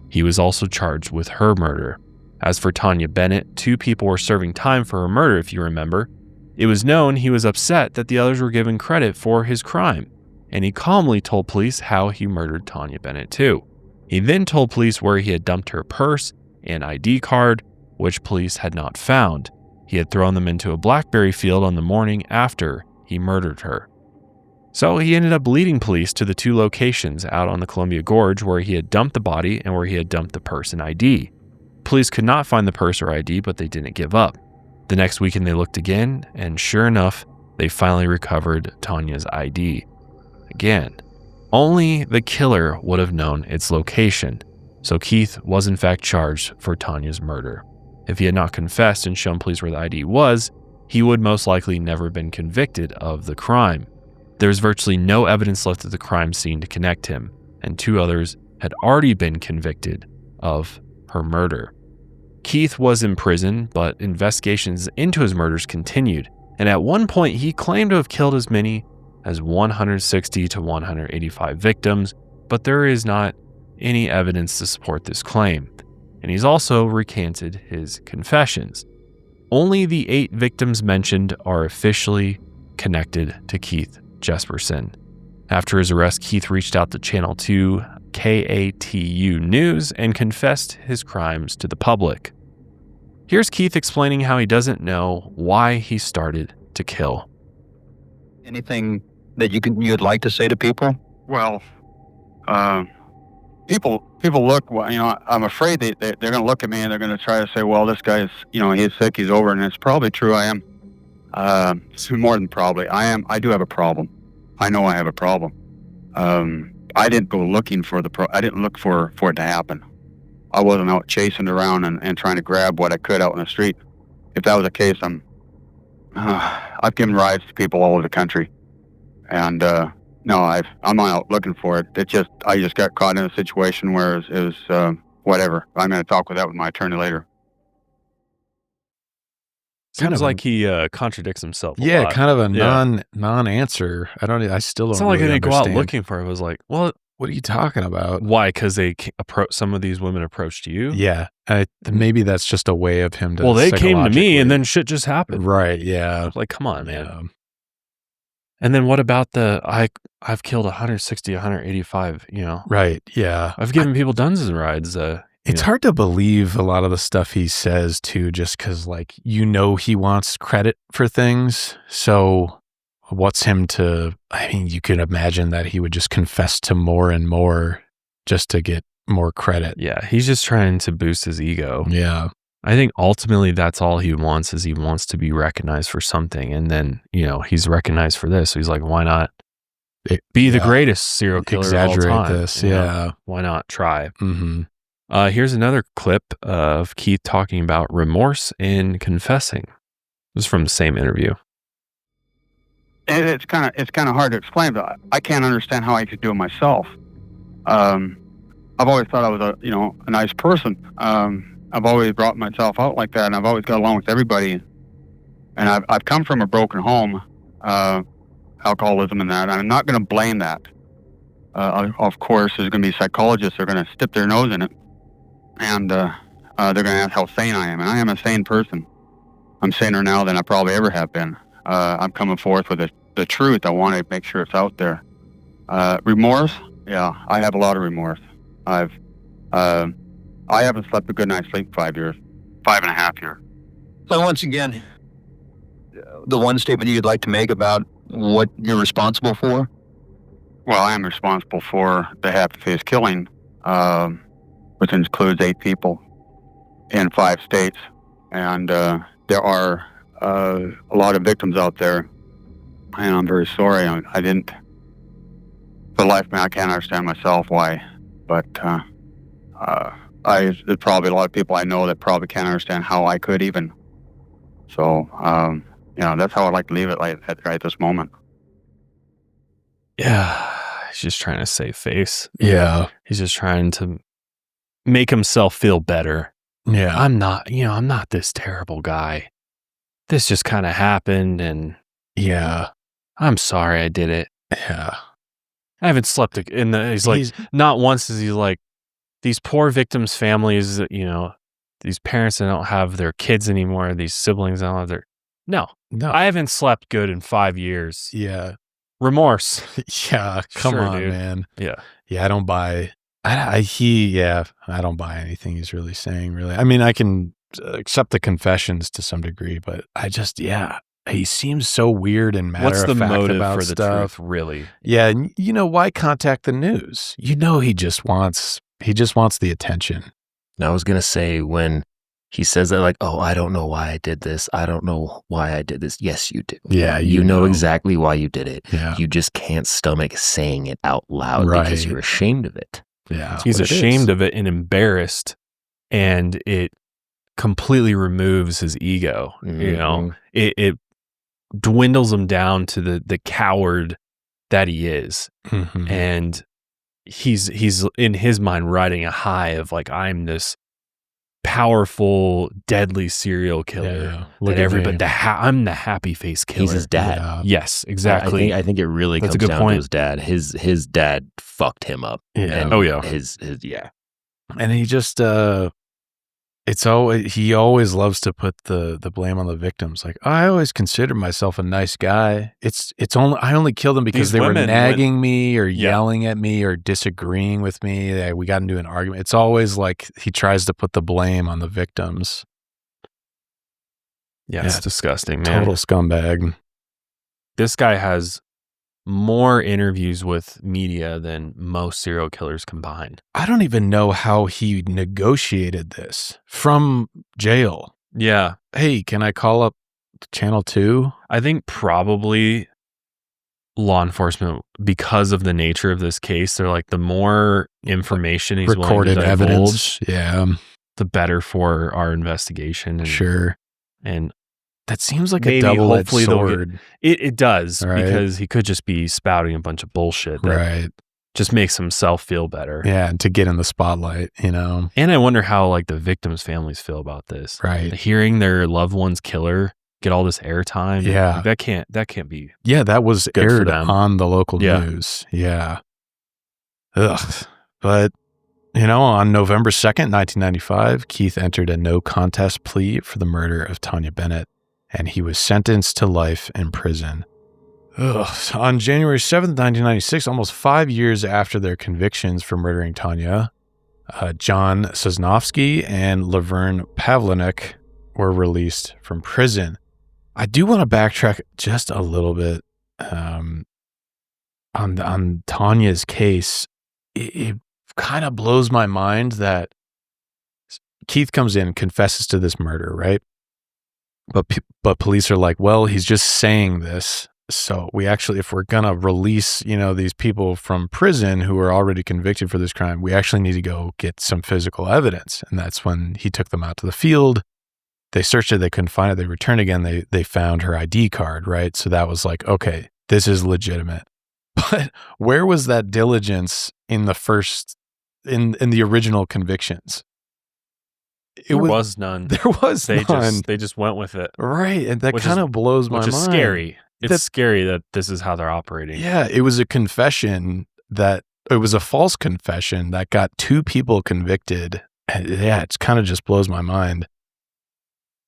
He was also charged with her murder. As for Taunja Bennett, 2 people were serving time for her murder, if you remember. It was known he was upset that the others were given credit for his crime, and he calmly told police how he murdered Taunja Bennett too. He then told police where he had dumped her purse and ID card, which police had not found. He had thrown them into a blackberry field on the morning after he murdered her. So he ended up leading police to the 2 locations out on the Columbia Gorge where he had dumped the body and where he had dumped the purse and ID. Police could not find the purse or ID, but they didn't give up. The next weekend they looked again, and sure enough, they finally recovered Tanya's ID. Again, only the killer would have known its location. So Keith was in fact charged for Taunja's murder. If he had not confessed and shown police where the ID was, he would most likely never have been convicted of the crime. There was virtually no evidence left at the crime scene to connect him, and 2 others had already been convicted of her murder. Keith was in prison, but investigations into his murders continued, and at one point he claimed to have killed as many as 160 to 185 victims, but there is not any evidence to support this claim, and he's also recanted his confessions. Only the 8 victims mentioned are officially connected to Keith Jesperson. After his arrest, Keith reached out to Channel 2 KATU News and confessed his crimes to the public. Here's Keith explaining how he doesn't know why he started to kill. Anything that you'd like to say to people? Well, people look, I'm afraid they're going to look at me and they're going to try to say, well, this guy's, he's sick, he's over, and it's probably true. I am. It's more than probably. I do have a problem. I know I have a problem. I didn't go looking for I didn't look for it to happen. I wasn't out chasing around and trying to grab what I could out in the street. If that was the case, I've given rides to people all over the country. And, no, I'm not out looking for it. I just got caught in a situation where it was whatever. I'm going to talk with my attorney later. Seems like he contradicts himself a Yeah, lot. kind of a non-answer. I still don't It's not like really I didn't go out understand. looking for it. I was like, well, What are you talking about? why? Because some of these women approached you? Yeah, maybe that's just a way of him to. Well, they came to me and psychologically- then shit just happened. Right? Yeah. Like, come on, man. Yeah. And then what about I've killed 160, 185, Right. Yeah. I've given people dozens of rides. It's hard to believe a lot of the stuff he says too, just because he wants credit for things. So what's him to? I mean, you could imagine that he would just confess to more and more just to get more credit. Yeah, he's just trying to boost his ego. Yeah. I think ultimately that's all he wants is he wants to be recognized for something. And then, he's recognized for this. So he's like, why not be the greatest serial killer Exaggerate of all time? this. Yeah. Why not try? Mm-hmm. Here's another clip of Keith talking about remorse and confessing. This is from the same interview. It's kind of hard to explain, but I can't understand how I could do it myself. I've always thought I was a nice person. I've always brought myself out like that, and I've always got along with everybody. And I've come from a broken home, alcoholism and that. And I'm not going to blame that. Of course, there's going to be psychologists that are going to stick their nose in it, and they're going to ask how sane I am. And I am a sane person. I'm saner now than I probably ever have been. I'm coming forth with the truth. I want to make sure it's out there. Remorse? Yeah, I have a lot of remorse. I haven't slept a good night's sleep 5 years, 5.5 years. So once again, the one statement you'd like to make about what you're responsible for? Well, I am responsible for the half-face killing, which includes 8 people in 5 states. And there are a lot of victims out there, and I'm very sorry. I didn't, for the life of me, I can't understand myself why, but there's probably a lot of people I know that probably can't understand how I could even. So, that's how I'd like to leave it right this moment. Yeah, he's just trying to save face. Yeah. He's just trying to make himself feel better. Yeah. I'm not this terrible guy. This just kind of happened, and Yeah. I'm sorry I did it. Yeah. I haven't slept. He's like, not once is he like, these poor victims' families, these parents that don't have their kids anymore, these siblings that don't have No, I haven't slept good in 5 years. Yeah. Remorse. Yeah. Come Sure, on, dude. man. Yeah. Yeah. I don't buy. I don't buy anything he's really saying. Really. I mean, I can accept the confessions to some degree, but he seems so weird and matter What's the of fact motive about for the stuff. truth, really? Yeah, and why contact the news? He just wants the attention. And I was going to say, when he says that, like, oh, I don't know why I did this. I don't know why I did this. Yes, you do. Yeah, you know exactly why you did it. Yeah. You just can't stomach saying it out loud Right. because you're ashamed of it. Yeah. He's ashamed of it and embarrassed, and it completely removes his ego. You know, it dwindles him down to the coward that he is. Mm-hmm. And he's in his mind riding a high of like, I'm this powerful, deadly serial killer. Yeah. Look That at everybody, me. I'm the happy face killer. He's his dad. Yeah. Yes, exactly. I think it really That's a comes good down point. to his dad. His dad fucked him up. Yeah. And Oh, yeah. His yeah. And he just he always loves to put the blame on the victims. Like, I always considered myself a nice guy. I only killed them because These they were women nagging me or Yeah. yelling at me or disagreeing with me. We got into an argument. It's always like he tries to put the blame on the victims. Yeah, Yeah. it's disgusting, man. Total scumbag. This guy has more interviews with media than most serial killers combined. I don't even know how he negotiated this from jail. Yeah. Hey, can I call up Channel 2? I think probably law enforcement, because of the nature of this case, they're like, the more information he's Recorded willing to evidence. divulge, Yeah, the better for our investigation. And, sure. And That seems like maybe a double-edged hopefully they'll get- sword. it does, Right. because he could just be spouting a bunch of bullshit that Right. just makes himself feel better. Yeah, and to get in the spotlight, you know. And I wonder how like the victims' families feel about this. Right. Hearing their loved one's killer get all this airtime. Yeah. That can't be. Yeah, that was Good for aired them. on the local Yeah. news. Yeah. Ugh. But, you know, on November 2nd, 1995, Keith entered a no contest plea for the murder of Taunja Bennett, and he was sentenced to life in prison. Ugh. On January 7th, 1996, almost 5 years after their convictions for murdering Taunja, John Sosnowski and Laverne Pavlinik were released from prison. I do want to backtrack just a little bit on Tanya's case. It kind of blows my mind that Keith comes in, confesses to this murder, right? But police are like, well, he's just saying this. So we actually, if we're going to release, you know, these people from prison who are already convicted for this crime, we actually need to go get some physical evidence. And that's when he took them out to the field. They searched it. They couldn't find it. They returned again. They found her ID card, right? So that was like, okay, this is legitimate. But where was that diligence in the first, in the original convictions? There was none. There was none. They just went with it. Right. And that Which kind of blows my Which mind. is scary. It's That- scary that this is how they're operating. Yeah. It was a confession that, it was a false confession that got two people convicted. And yeah, it kind of just blows my mind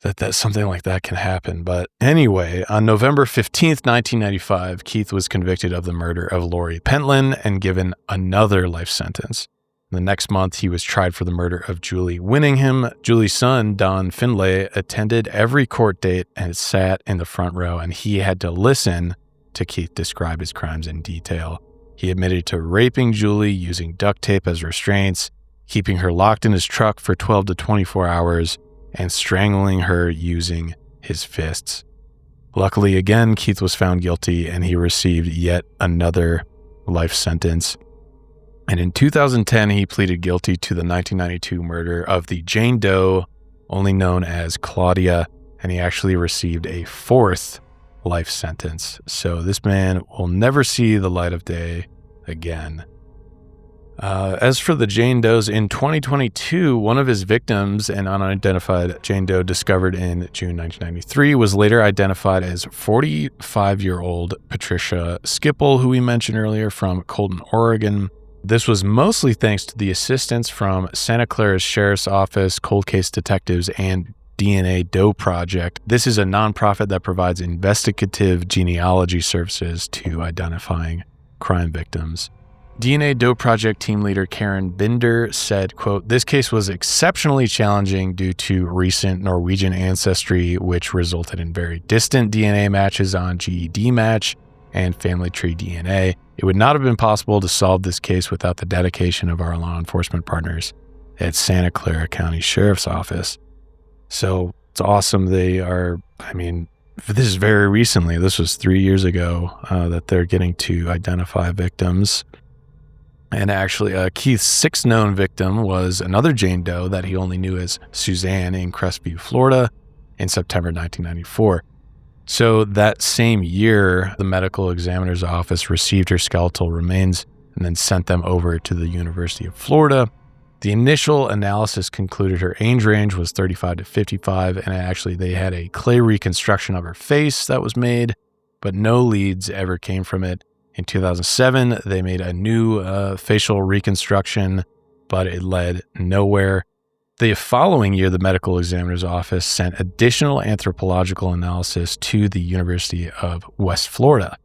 that something like that can happen. But anyway, on November 15th, 1995, Keith was convicted of the murder of Lori Pentland and given another life sentence. The next month, he was tried for the murder of Julie Winningham. Julie's son, Don Findlay, attended every court date and sat in the front row, and he had to listen to Keith describe his crimes in detail. He admitted to raping Julie using duct tape as restraints, keeping her locked in his truck for 12 to 24 hours, and strangling her using his fists. Luckily, again, Keith was found guilty, and he received yet another life sentence. And in 2010, he pleaded guilty to the 1992 murder of the Jane Doe, only known as Claudia, and he actually received a fourth life sentence. So this man will never see the light of day again. As for the Jane Does, in 2022, one of his victims, an unidentified Jane Doe discovered in June 1993, was later identified as 45-year-old Patricia Skipple, who we mentioned earlier, from Colton, Oregon. This was mostly thanks to the assistance from Santa Clara's Sheriff's Office, Cold Case Detectives, and DNA Doe Project. This is a nonprofit that provides investigative genealogy services to identifying crime victims. DNA Doe Project team leader Karen Binder said, quote, "This case was exceptionally challenging due to recent Norwegian ancestry, which resulted in very distant DNA matches on GED match and family tree DNA. It would not have been possible to solve this case without the dedication of our law enforcement partners at Santa Clara County Sheriff's Office." So it's awesome. They are, I mean, this is very recently, this was 3 years ago, that they're getting to identify victims. And actually, Keith's sixth known victim was another Jane Doe that he only knew as Suzanne in Crestview, Florida, in September 1994. So that same year, the medical examiner's office received her skeletal remains and then sent them over to the University of Florida. The initial analysis concluded her age range was 35 to 55, and actually they had a clay reconstruction of her face that was made, but no leads ever came from it. In 2007, they made a new facial reconstruction, but it led nowhere. The following year, the medical examiner's office sent additional anthropological analysis to the University of West Florida.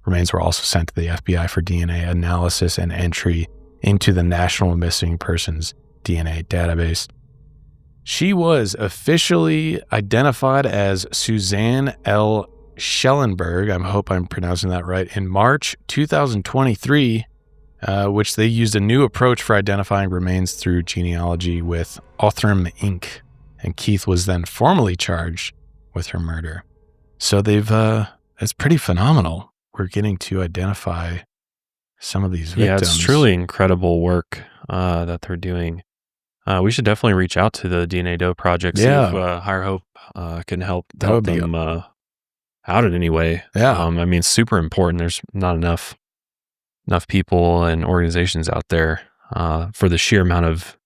Remains were also sent to the FBI for DNA analysis and entry into the National Missing Persons DNA database. She was officially identified as Suzanne L. Schellenberg, I hope I'm pronouncing that right, in March 2023, which they used a new approach for identifying remains through genealogy with Othram Inc. And Keith was then formally charged with her murder. So it's pretty phenomenal. We're getting to identify some of these victims. Yeah, it's truly incredible work that they're doing. We should definitely reach out to the DNA Doe Project, see if Higher Hope can help them out in any way. Yeah. I mean, it's super important. There's not enough people and organizations out there for the sheer amount of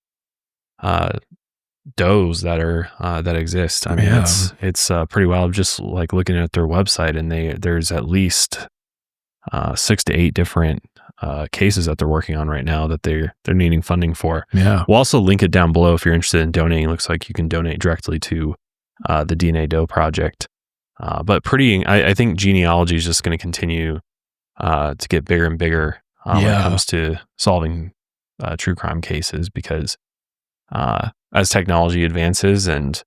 does that exist. I mean, it's pretty wild. Just like looking at their website, and there's at least 6 to 8 different cases that they're working on right now that they're needing funding for. Yeah. We'll also link it down below if you're interested in donating. It looks like you can donate directly to the DNA Doe Project. But I think genealogy is just going to continue to get bigger and bigger when it comes to solving true crime cases, because as technology advances and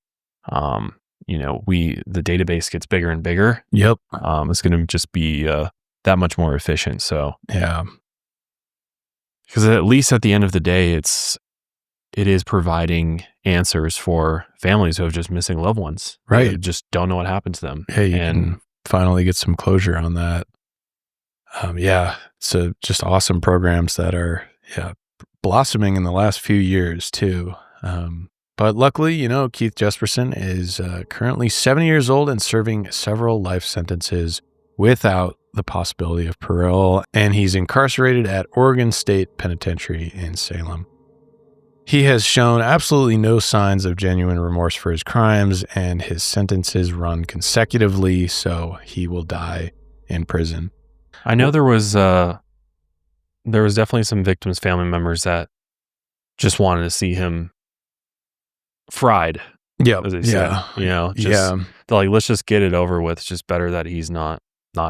the database gets bigger and bigger, it's going to just be that much more efficient. So because at least at the end of the day, it is providing answers for families who have just missing loved ones. Right. They just don't know what happened to them. Hey, you can finally get some closure on that. So just awesome programs that are blossoming in the last few years too. But luckily, Keith Jesperson is currently 70 years old and serving several life sentences without the possibility of parole, and he's incarcerated at Oregon State Penitentiary in Salem. He has shown absolutely no signs of genuine remorse for his crimes, and his sentences run consecutively, so he will die in prison. I know there was definitely some victims' family members that just wanted to see him fried. Yeah, as they said. They're like, let's just get it over with. It's just better that he's not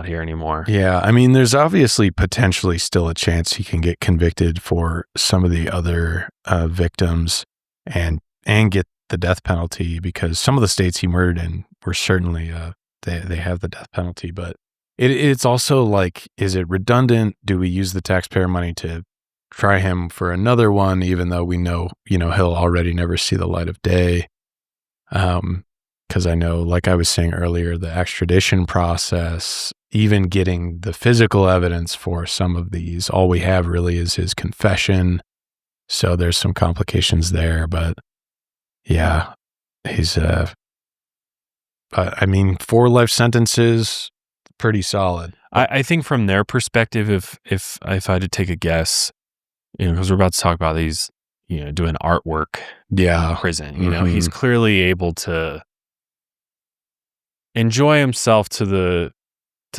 here anymore. Yeah, I mean, there's obviously potentially still a chance he can get convicted for some of the other victims and get the death penalty, because some of the states he murdered in were certainly they have the death penalty. But it's also like, is it redundant? Do we use the taxpayer money to try him for another one, even though we know he'll already never see the light of day? Because I know, like I was saying earlier, the extradition process, even getting the physical evidence for some of these, all we have really is his confession. So there's some complications there. But yeah, he's, 4 life sentences, pretty solid. I think from their perspective, if I had to take a guess, because we're about to talk about these, doing artwork in prison, he's clearly able to enjoy himself to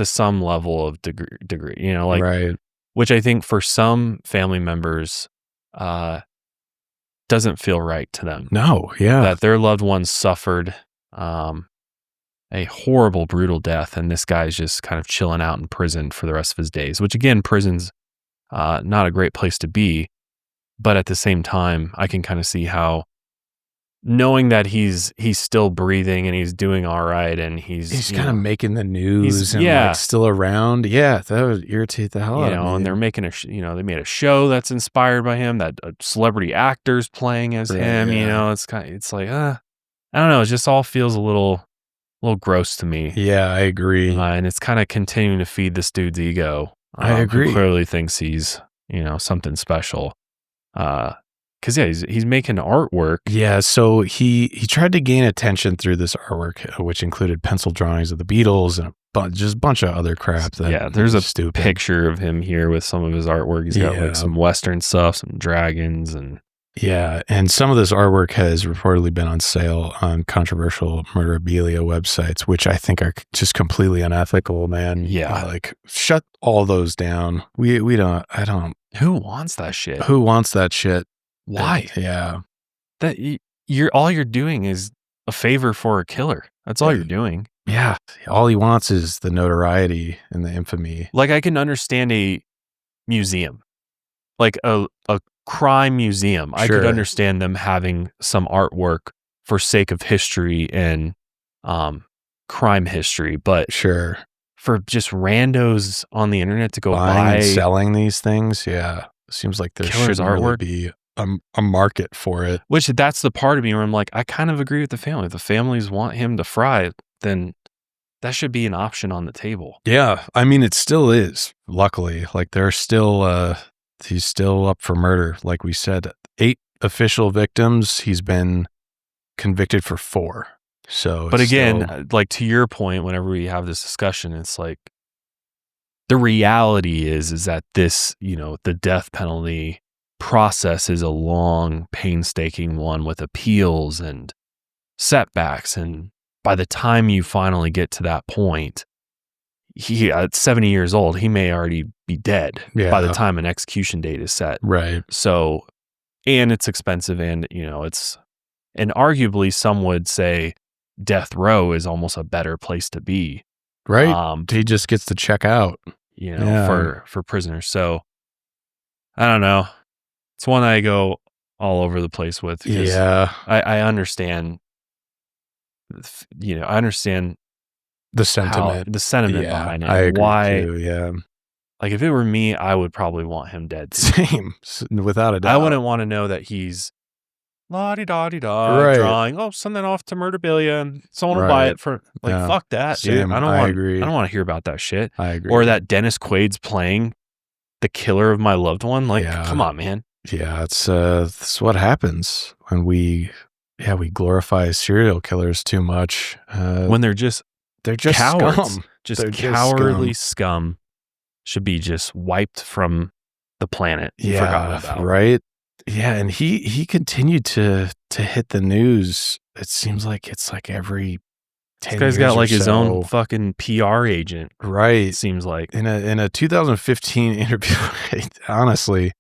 some level of degree, right. Which I think for some family members doesn't feel right to them. No, yeah. That their loved ones suffered a horrible, brutal death, and this guy's just kind of chilling out in prison for the rest of his days, which again, prison's not a great place to be. But at the same time, I can kind of see how, knowing that he's still breathing and he's doing all right, and he's kind of making the news and like still around. Yeah, that would irritate the hell out of me. And they're making they made a show that's inspired by him, that a celebrity actor's playing as him. Yeah. It's like I don't know. It just all feels a little gross to me. Yeah, I agree. And it's kind of continuing to feed this dude's ego. I agree. Who clearly thinks he's something special. Cause yeah, he's making artwork. Yeah, so he tried to gain attention through this artwork, which included pencil drawings of the Beatles and just a bunch of other crap. There's a stupid picture of him here with some of his artwork. He's got like some Western stuff, some dragons, and and some of this artwork has reportedly been on sale on controversial murderabilia websites, which I think are just completely unethical, man. Yeah, like shut all those down. We don't. I don't. Who wants that shit? Who wants that shit? Why? Yeah. That all you're doing is a favor for a killer. That's all you're doing. Yeah. All he wants is the notoriety and the infamy. Like, I can understand a museum, like a crime museum. I could understand them having some artwork for sake of history and crime history, but for just randos on the internet to go buy and selling these things, seems like there should really be a market for it. Which that's the part of me where I'm like, I kind of agree with the family. If the families want him to fry, then that should be an option on the table. Yeah, I mean, it still is. Luckily, like there's still he's still up for murder. Like we said, 8 official victims. He's been convicted for 4. So, but again, like to your point, whenever we have this discussion, it's like the reality is that this, the death penalty process is a long, painstaking one with appeals and setbacks. And by the time you finally get to that point, he at 70 years old, he may already be dead by the time an execution date is set. Right. So, and it's expensive, and and arguably some would say death row is almost a better place to be. Right. He just gets to check out, for prisoners. So I don't know. It's one I go all over the place with. I understand. I understand the sentiment. Behind it. I agree Why? Too, yeah. Like if it were me, I would probably want him dead too. Same, without a doubt. I wouldn't want to know that he's la-di-da-di-da drawing. Send that off to Murderabilia and someone will buy it for fuck that, dude. I agree. I don't want to hear about that shit. I agree. Or that Dennis Quaid's playing the killer of my loved one. Like, come on, man. Yeah, it's what happens when we glorify serial killers too much. When they're just cowards, scum. Just cowardly scum should be just wiped from the planet. Forgotten about. Right? Yeah, and he continued to hit the news. It seems like it's like every 10 years. This guy's got like his own fucking PR agent. Right. It seems like. In a 2015 interview, honestly,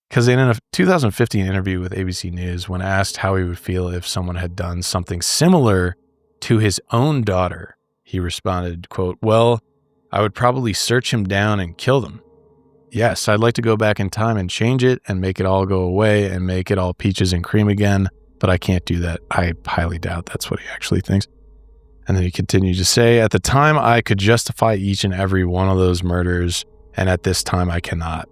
because in a 2015 interview with ABC News, when asked how he would feel if someone had done something similar to his own daughter, he responded, quote, "Well, I would probably search him down and kill them. Yes, I'd like to go back in time and change it and make it all go away and make it all peaches and cream again, but I can't do that. I highly doubt that's what he actually thinks." And then he continued to say, "At the time, I could justify each and every one of those murders, and at this time, I cannot."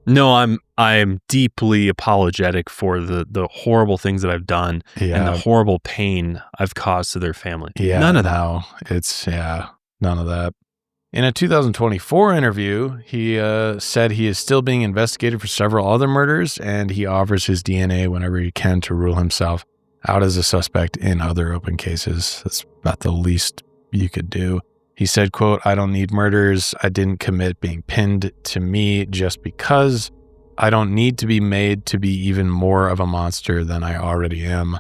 No, I'm deeply apologetic for the horrible things that I've done and the horrible pain I've caused to their family. Yeah, none of that. No, it's none of that. In a 2024 interview, he said he is still being investigated for several other murders, and he offers his DNA whenever he can to rule himself out as a suspect in other open cases. That's about the least you could do. He said, quote, "I don't need murders. I didn't commit being pinned to me just because. I don't need to be made to be even more of a monster than I already am."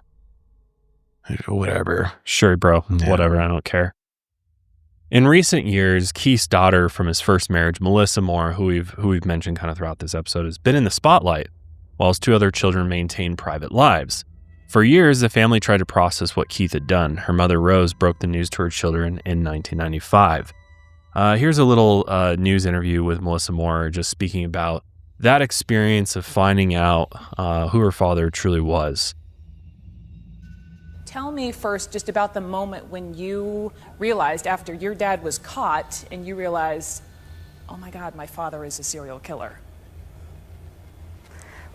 Whatever. Sure, bro. Yeah. Whatever. I don't care. In recent years, Keith's daughter from his first marriage, Melissa Moore, who we've mentioned kind of throughout this episode, has been in the spotlight, while his 2 other children maintain private lives. For years, the family tried to process what Keith had done. Her mother, Rose, broke the news to her children in 1995. Here's a little news interview with Melissa Moore, just speaking about that experience of finding out who her father truly was. Tell me first just about the moment when you realized, after your dad was caught, and you realized, oh my God, my father is a serial killer.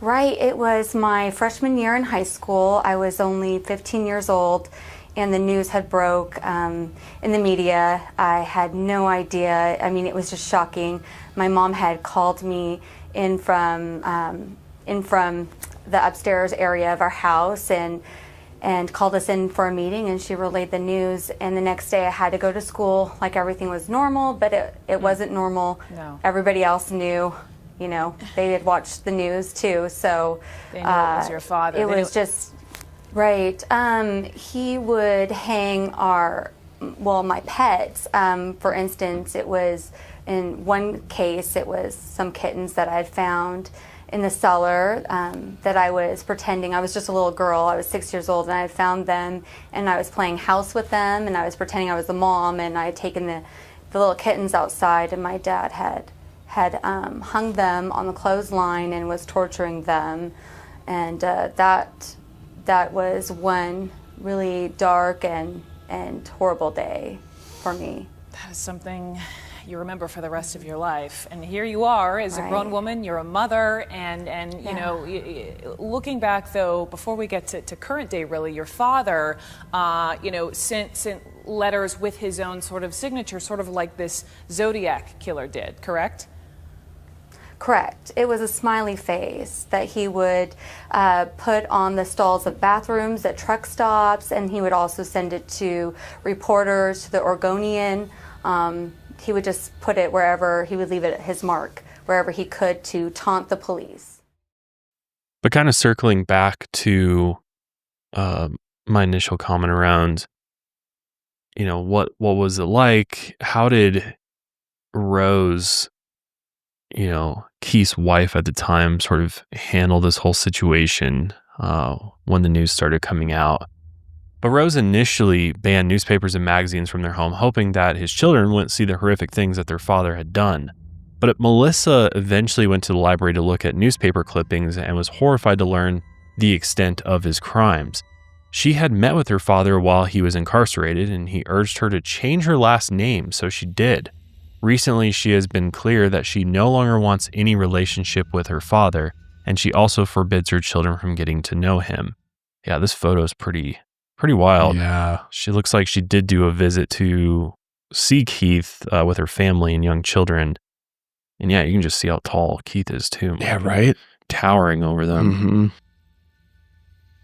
Right, it was my freshman year in high school. I was only 15 years old, and the news had broke in the media. I had no idea. I mean, it was just shocking. My mom had called me in from the upstairs area of our house and called us in for a meeting, and she relayed the news. And the next day I had to go to school like everything was normal, but it wasn't normal. No. Everybody else knew, they had watched the news too. So They knew it was your father. It was just, right. He would hang my pets. For instance, it was, in one case, it was some kittens that I had found in the cellar that I was pretending. I was just a little girl. I was 6 years old, and I had found them, and I was playing house with them, and I was pretending I was the mom, and I had taken the little kittens outside, and my dad had hung them on the clothesline and was torturing them. And that was one really dark and horrible day for me. That is something you remember for the rest of your life. And here you are as a grown woman, you're a mother, and looking back though, before we get to current day really, your father, sent letters with his own sort of signature, sort of like this Zodiac killer did, correct? Correct. It was a smiley face that he would put on the stalls of bathrooms at truck stops, and he would also send it to reporters, to the Oregonian. He would just put it wherever, he would leave it at his mark, wherever he could, to taunt the police. But kind of circling back to my initial comment around, what was it like? How did Rose, Keith's wife at the time, sort of handle this whole situation when the news started coming out? But Rose initially banned newspapers and magazines from their home, hoping that his children wouldn't see the horrific things that their father had done. But Melissa eventually went to the library to look at newspaper clippings and was horrified to learn the extent of his crimes. She had met with her father while he was incarcerated, and he urged her to change her last name, so she did. Recently, she has been clear that she no longer wants any relationship with her father, and she also forbids her children from getting to know him. Yeah, this photo is pretty wild. Yeah. She looks like she did do a visit to see Keith with her family and young children. And yeah, you can just see how tall Keith is too. Yeah, right? Towering over them. Mm-hmm.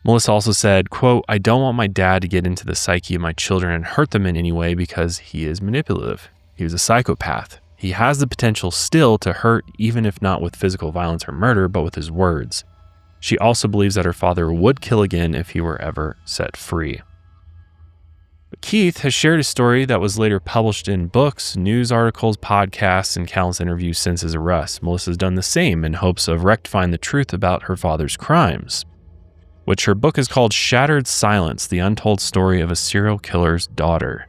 Melissa also said, quote, "I don't want my dad to get into the psyche of my children and hurt them in any way because he is manipulative. He was a psychopath. He has the potential still to hurt, even if not with physical violence or murder, but with his words. She also believes that her father would kill again if he were ever set free." But Keith has shared a story that was later published in books, news articles, podcasts, and countless interviews since his arrest. Melissa's done the same in hopes of rectifying the truth about her father's crimes, which her book is called Shattered Silence, The Untold Story of a Serial Killer's Daughter.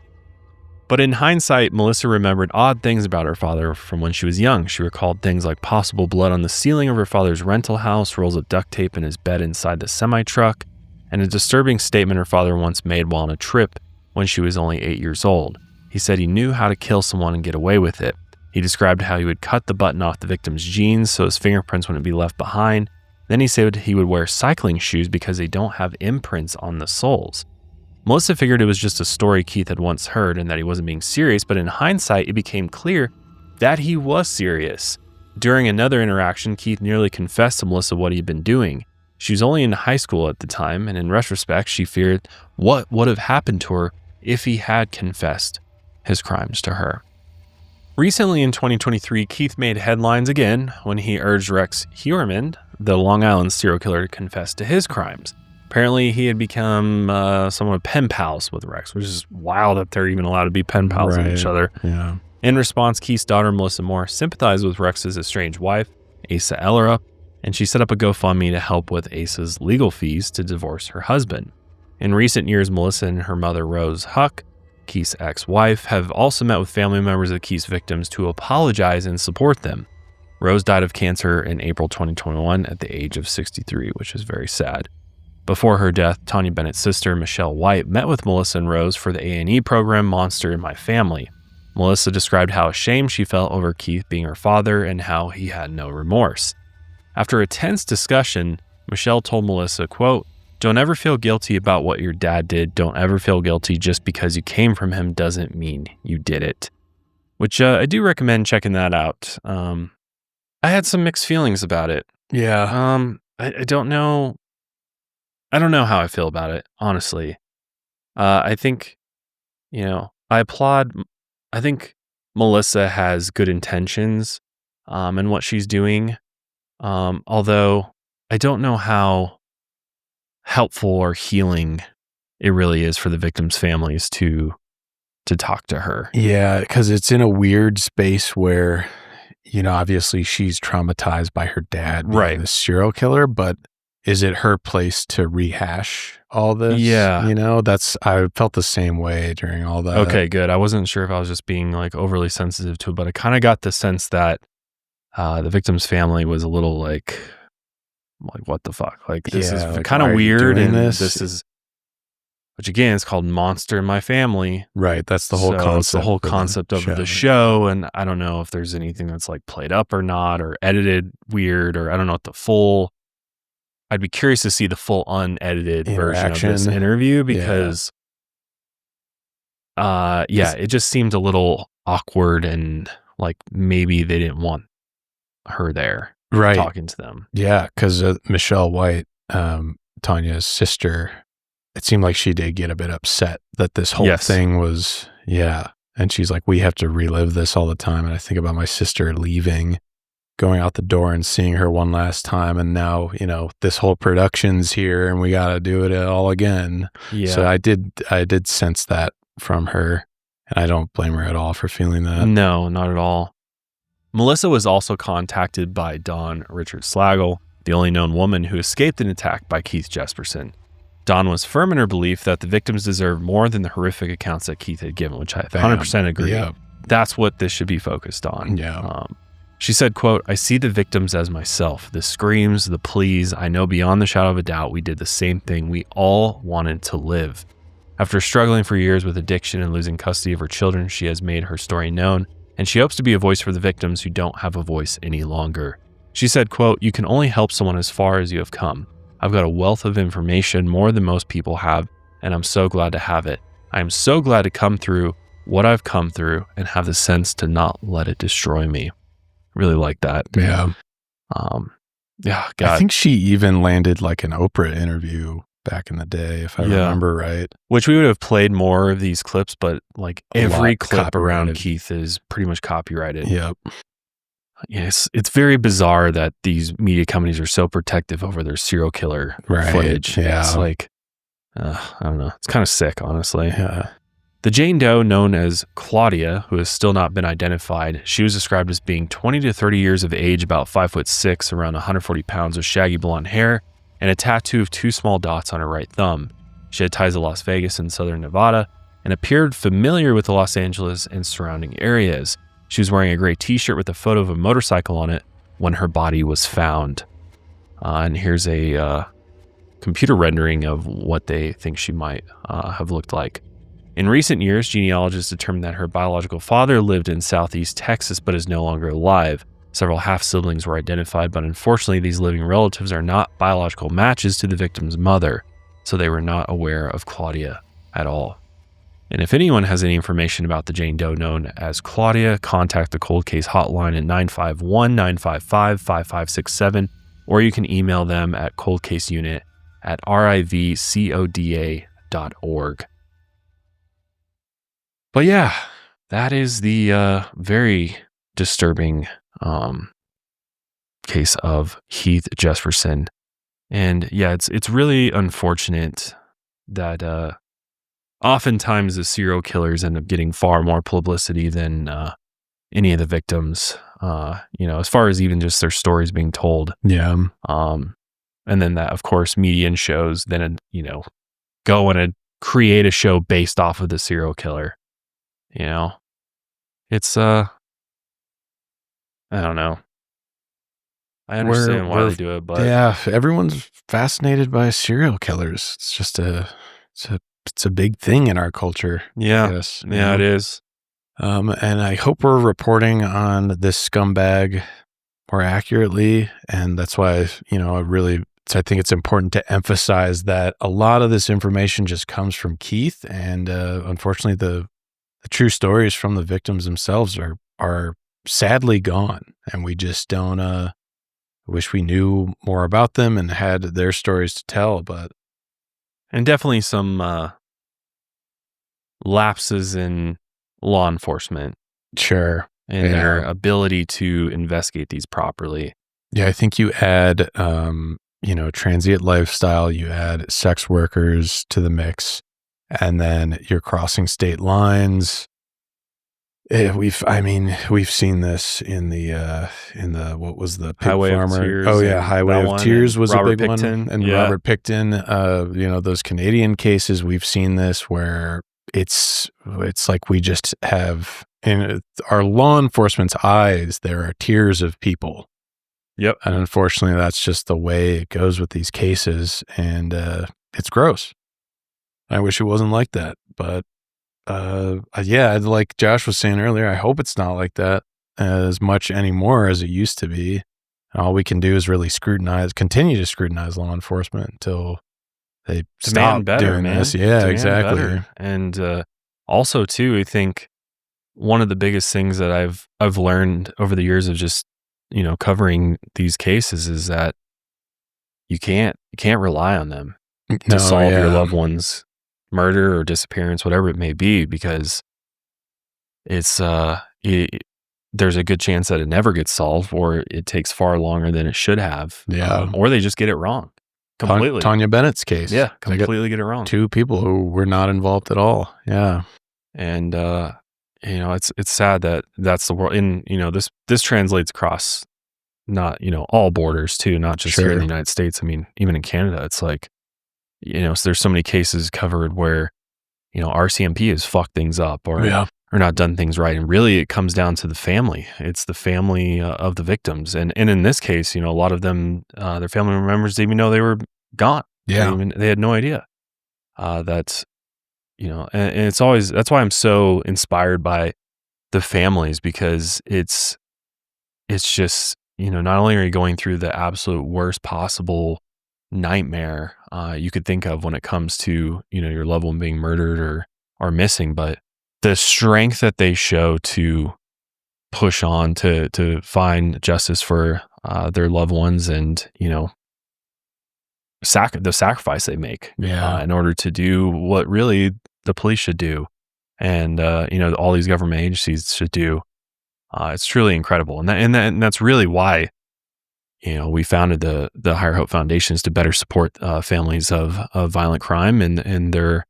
But in hindsight, Melissa remembered odd things about her father from when she was young. She recalled things like possible blood on the ceiling of her father's rental house, rolls of duct tape in his bed inside the semi-truck, and a disturbing statement her father once made while on a trip when she was only 8 years old. He said he knew how to kill someone and get away with it. He described how he would cut the button off the victim's jeans so his fingerprints wouldn't be left behind. Then he said he would wear cycling shoes because they don't have imprints on the soles. Melissa figured it was just a story Keith had once heard and that he wasn't being serious, but in hindsight, it became clear that he was serious. During another interaction, Keith nearly confessed to Melissa what he had been doing. She was only in high school at the time, and in retrospect, she feared what would have happened to her if he had confessed his crimes to her. Recently in 2023, Keith made headlines again when he urged Rex Heuermann, the Long Island serial killer, to confess to his crimes. Apparently, he had become somewhat pen pals with Rex, which is wild that they're even allowed to be pen pals with each other. Yeah. In response, Keith's daughter, Melissa Moore, sympathized with Rex's estranged wife, Asa Ellera, and she set up a GoFundMe to help with Asa's legal fees to divorce her husband. In recent years, Melissa and her mother, Rose Huck, Keith's ex-wife, have also met with family members of Keith's victims to apologize and support them. Rose died of cancer in April 2021 at the age of 63, which is very sad. Before her death, Taunja Bennett's sister, Michelle White, met with Melissa and Rose for the A&E program Monster in My Family. Melissa described how ashamed she felt over Keith being her father and how he had no remorse. After a tense discussion, Michelle told Melissa, quote, "Don't ever feel guilty about what your dad did. Don't ever feel guilty. Just because you came from him doesn't mean you did it." Which I do recommend checking that out. I had some mixed feelings about it. Yeah. I don't know. I don't know how I feel about it, honestly. I think, I think Melissa has good intentions in what she's doing. Although I don't know how helpful or healing it really is for the victims' families to talk to her. Yeah, because it's in a weird space where, obviously she's traumatized by her dad being Right. the serial killer, but is it her place to rehash all this? Yeah. I felt the same way during all that. Okay, good. I wasn't sure if I was just being like overly sensitive to it, but I kind of got the sense that the victim's family was a little like what the fuck? Like this Yeah, is like, kind why of are you weird, doing and this? this is, which again, it's called Monster in My Family. Right. That's the whole So concept. it's the whole concept of the show, and I don't know if there's anything that's like played up or not, or edited weird, or I don't know what the full. I'd be curious to see the full unedited version of this Interaction. interview because, it just seemed a little awkward and like maybe they didn't want her there, Right. talking to them. Yeah, because Michelle White, Tanya's sister, it seemed like she did get a bit upset that this whole thing was, and she's like, we have to relive this all the time. And I think about my sister leaving, going out the door and seeing her one last time. And now, this whole production's here and we got to do it all again. Yeah. So I did sense that from her, and I don't blame her at all for feeling that. No, not at all. Melissa was also contacted by Dawn Richard Slagle, the only known woman who escaped an attack by Keith Jesperson. Dawn was firm in her belief that the victims deserved more than the horrific accounts that Keith had given, which I 100% agree. Yeah. That's what this should be focused on. Yeah. She said, quote, "I see the victims as myself. The screams, the pleas, I know beyond the shadow of a doubt we did the same thing. We all wanted to live. After struggling for years with addiction and losing custody of her children, she has made her story known, and she hopes to be a voice for the victims who don't have a voice any longer." She said, quote, "You can only help someone as far as you have come. I've got a wealth of information, more than most people have, and I'm so glad to have it. I am so glad to come through what I've come through and have the sense to not let it destroy me." Really like that. Yeah. God. I think she even landed like an Oprah interview back in the day, if I remember right. Which we would have played more of these clips, but like every clip around copyrighted. Keith is pretty much copyrighted. Yep. Yes, it's very bizarre that these media companies are so protective over their serial killer footage. Yeah. It's like, I don't know. It's kind of sick, honestly. Yeah. The Jane Doe known as Claudia, who has still not been identified, she was described as being 20 to 30 years of age, about 5'6", around 140 pounds, with shaggy blonde hair and a tattoo of 2 small dots on her right thumb. She had ties to Las Vegas and southern Nevada and appeared familiar with the Los Angeles and surrounding areas. She was wearing a gray t-shirt with a photo of a motorcycle on it when her body was found. And here's a computer rendering of what they think she might have looked like. In recent years, genealogists determined that her biological father lived in southeast Texas but is no longer alive. Several half-siblings were identified, but unfortunately these living relatives are not biological matches to the victim's mother, so they were not aware of Claudia at all. And if anyone has any information about the Jane Doe known as Claudia, contact the Cold Case Hotline at 951-955-5567, or you can email them at coldcaseunit@rivcoda.org. But yeah, that is the very disturbing case of Keith Jesperson. And yeah, it's really unfortunate that oftentimes the serial killers end up getting far more publicity than any of the victims, as far as even just their stories being told. Yeah. And then that, of course, media and shows then, go and create a show based off of the serial killer. It's, I don't know. I understand why they do it, but yeah, everyone's fascinated by serial killers. It's just it's a big thing in our culture. yeah, I guess, it is. And I hope we're reporting on this scumbag more accurately. And that's why, I think it's important to emphasize that a lot of this information just comes from Keith. And unfortunately, the true stories from the victims themselves are sadly gone, and we just don't. Wish we knew more about them and had their stories to tell, but And definitely some lapses in law enforcement sure. and their ability to investigate these properly. Yeah, I think you add, transient lifestyle, you add sex workers to the mix, and then you're crossing state lines. We've seen this in the what was the pig Highway of farmer? Tears Oh yeah, and Highway that of one, Tears and was Robert a big Picton. one, and Yeah. Robert Picton. Those Canadian cases we've seen this where it's like we just have in our law enforcement's eyes there are tiers of people. Yep. And unfortunately, that's just the way it goes with these cases, and it's gross. I wish it wasn't like that, but yeah, like Josh was saying earlier, I hope it's not like that as much anymore as it used to be. And all we can do is really continue to scrutinize law enforcement until they stop doing this. Yeah, Demand exactly. better. And also, too, I think one of the biggest things that I've learned over the years of just covering these cases is that you can't rely on them to solve your loved one's murder or disappearance, whatever it may be, because it's there's a good chance that it never gets solved, or it takes far longer than it should have. Yeah. Or they just get it wrong completely. Taunja Bennett's case. Yeah, completely get it wrong. 2 people who were not involved at all. Yeah. And it's sad that that's the world. And this translates across not all borders too, not just here in the United States. I mean, even in Canada, it's like so there's so many cases covered where RCMP has fucked things up or not done things right, and really it comes down to the family. It's the family of the victims, and in this case, a lot of them, their family members didn't even know they were gone. Yeah, they had no idea that and it's always, that's why I'm so inspired by the families, because it's just not only are you going through the absolute worst possible nightmare you could think of when it comes to your loved one being murdered or missing, but the strength that they show to push on to find justice for their loved ones, and the sacrifice they make in order to do what really the police should do, and all these government agencies should do. It's truly incredible, and that's really why we founded the Higher Hope Foundations, to better support families of violent crime and their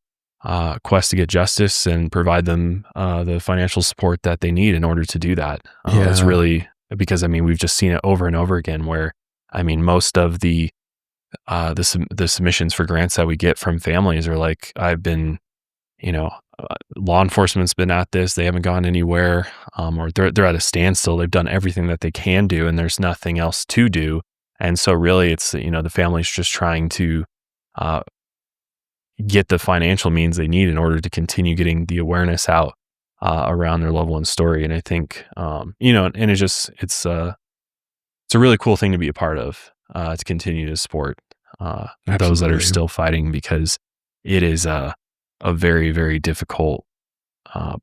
quest to get justice, and provide them the financial support that they need in order to do that. It's really, because we've just seen it over and over again, where most of the submissions for grants that we get from families are like, I've been law enforcement's been at this, they haven't gone anywhere, or they're at a standstill. They've done everything that they can do, and there's nothing else to do. And so really it's, the family's just trying to get the financial means they need in order to continue getting the awareness out around their loved one's story. And I think, and it's a really cool thing to be a part of, to continue to support those that are still fighting, because it is a very, very difficult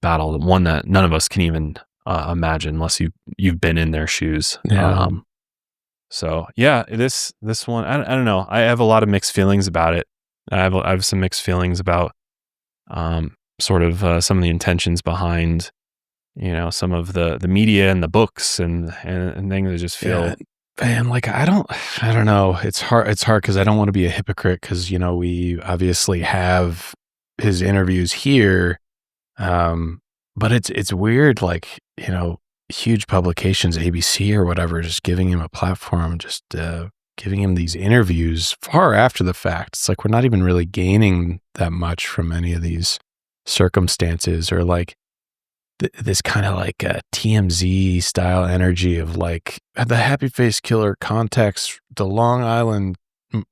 battle, one that none of us can even imagine unless you've been in their shoes. So yeah, this one, I don't know. I have a lot of mixed feelings about it. I have some mixed feelings about sort of some of the intentions behind some of the media and the books and things that just feel. Man, like I don't know. It's hard because I don't want to be a hypocrite, because we obviously have his interviews here, but it's weird, like huge publications, ABC or whatever, just giving him a platform, just giving him these interviews far after the fact. It's like we're not even really gaining that much from any of these circumstances, or like this kind of like a TMZ style energy of like the Happy Face Killer context, the Long Island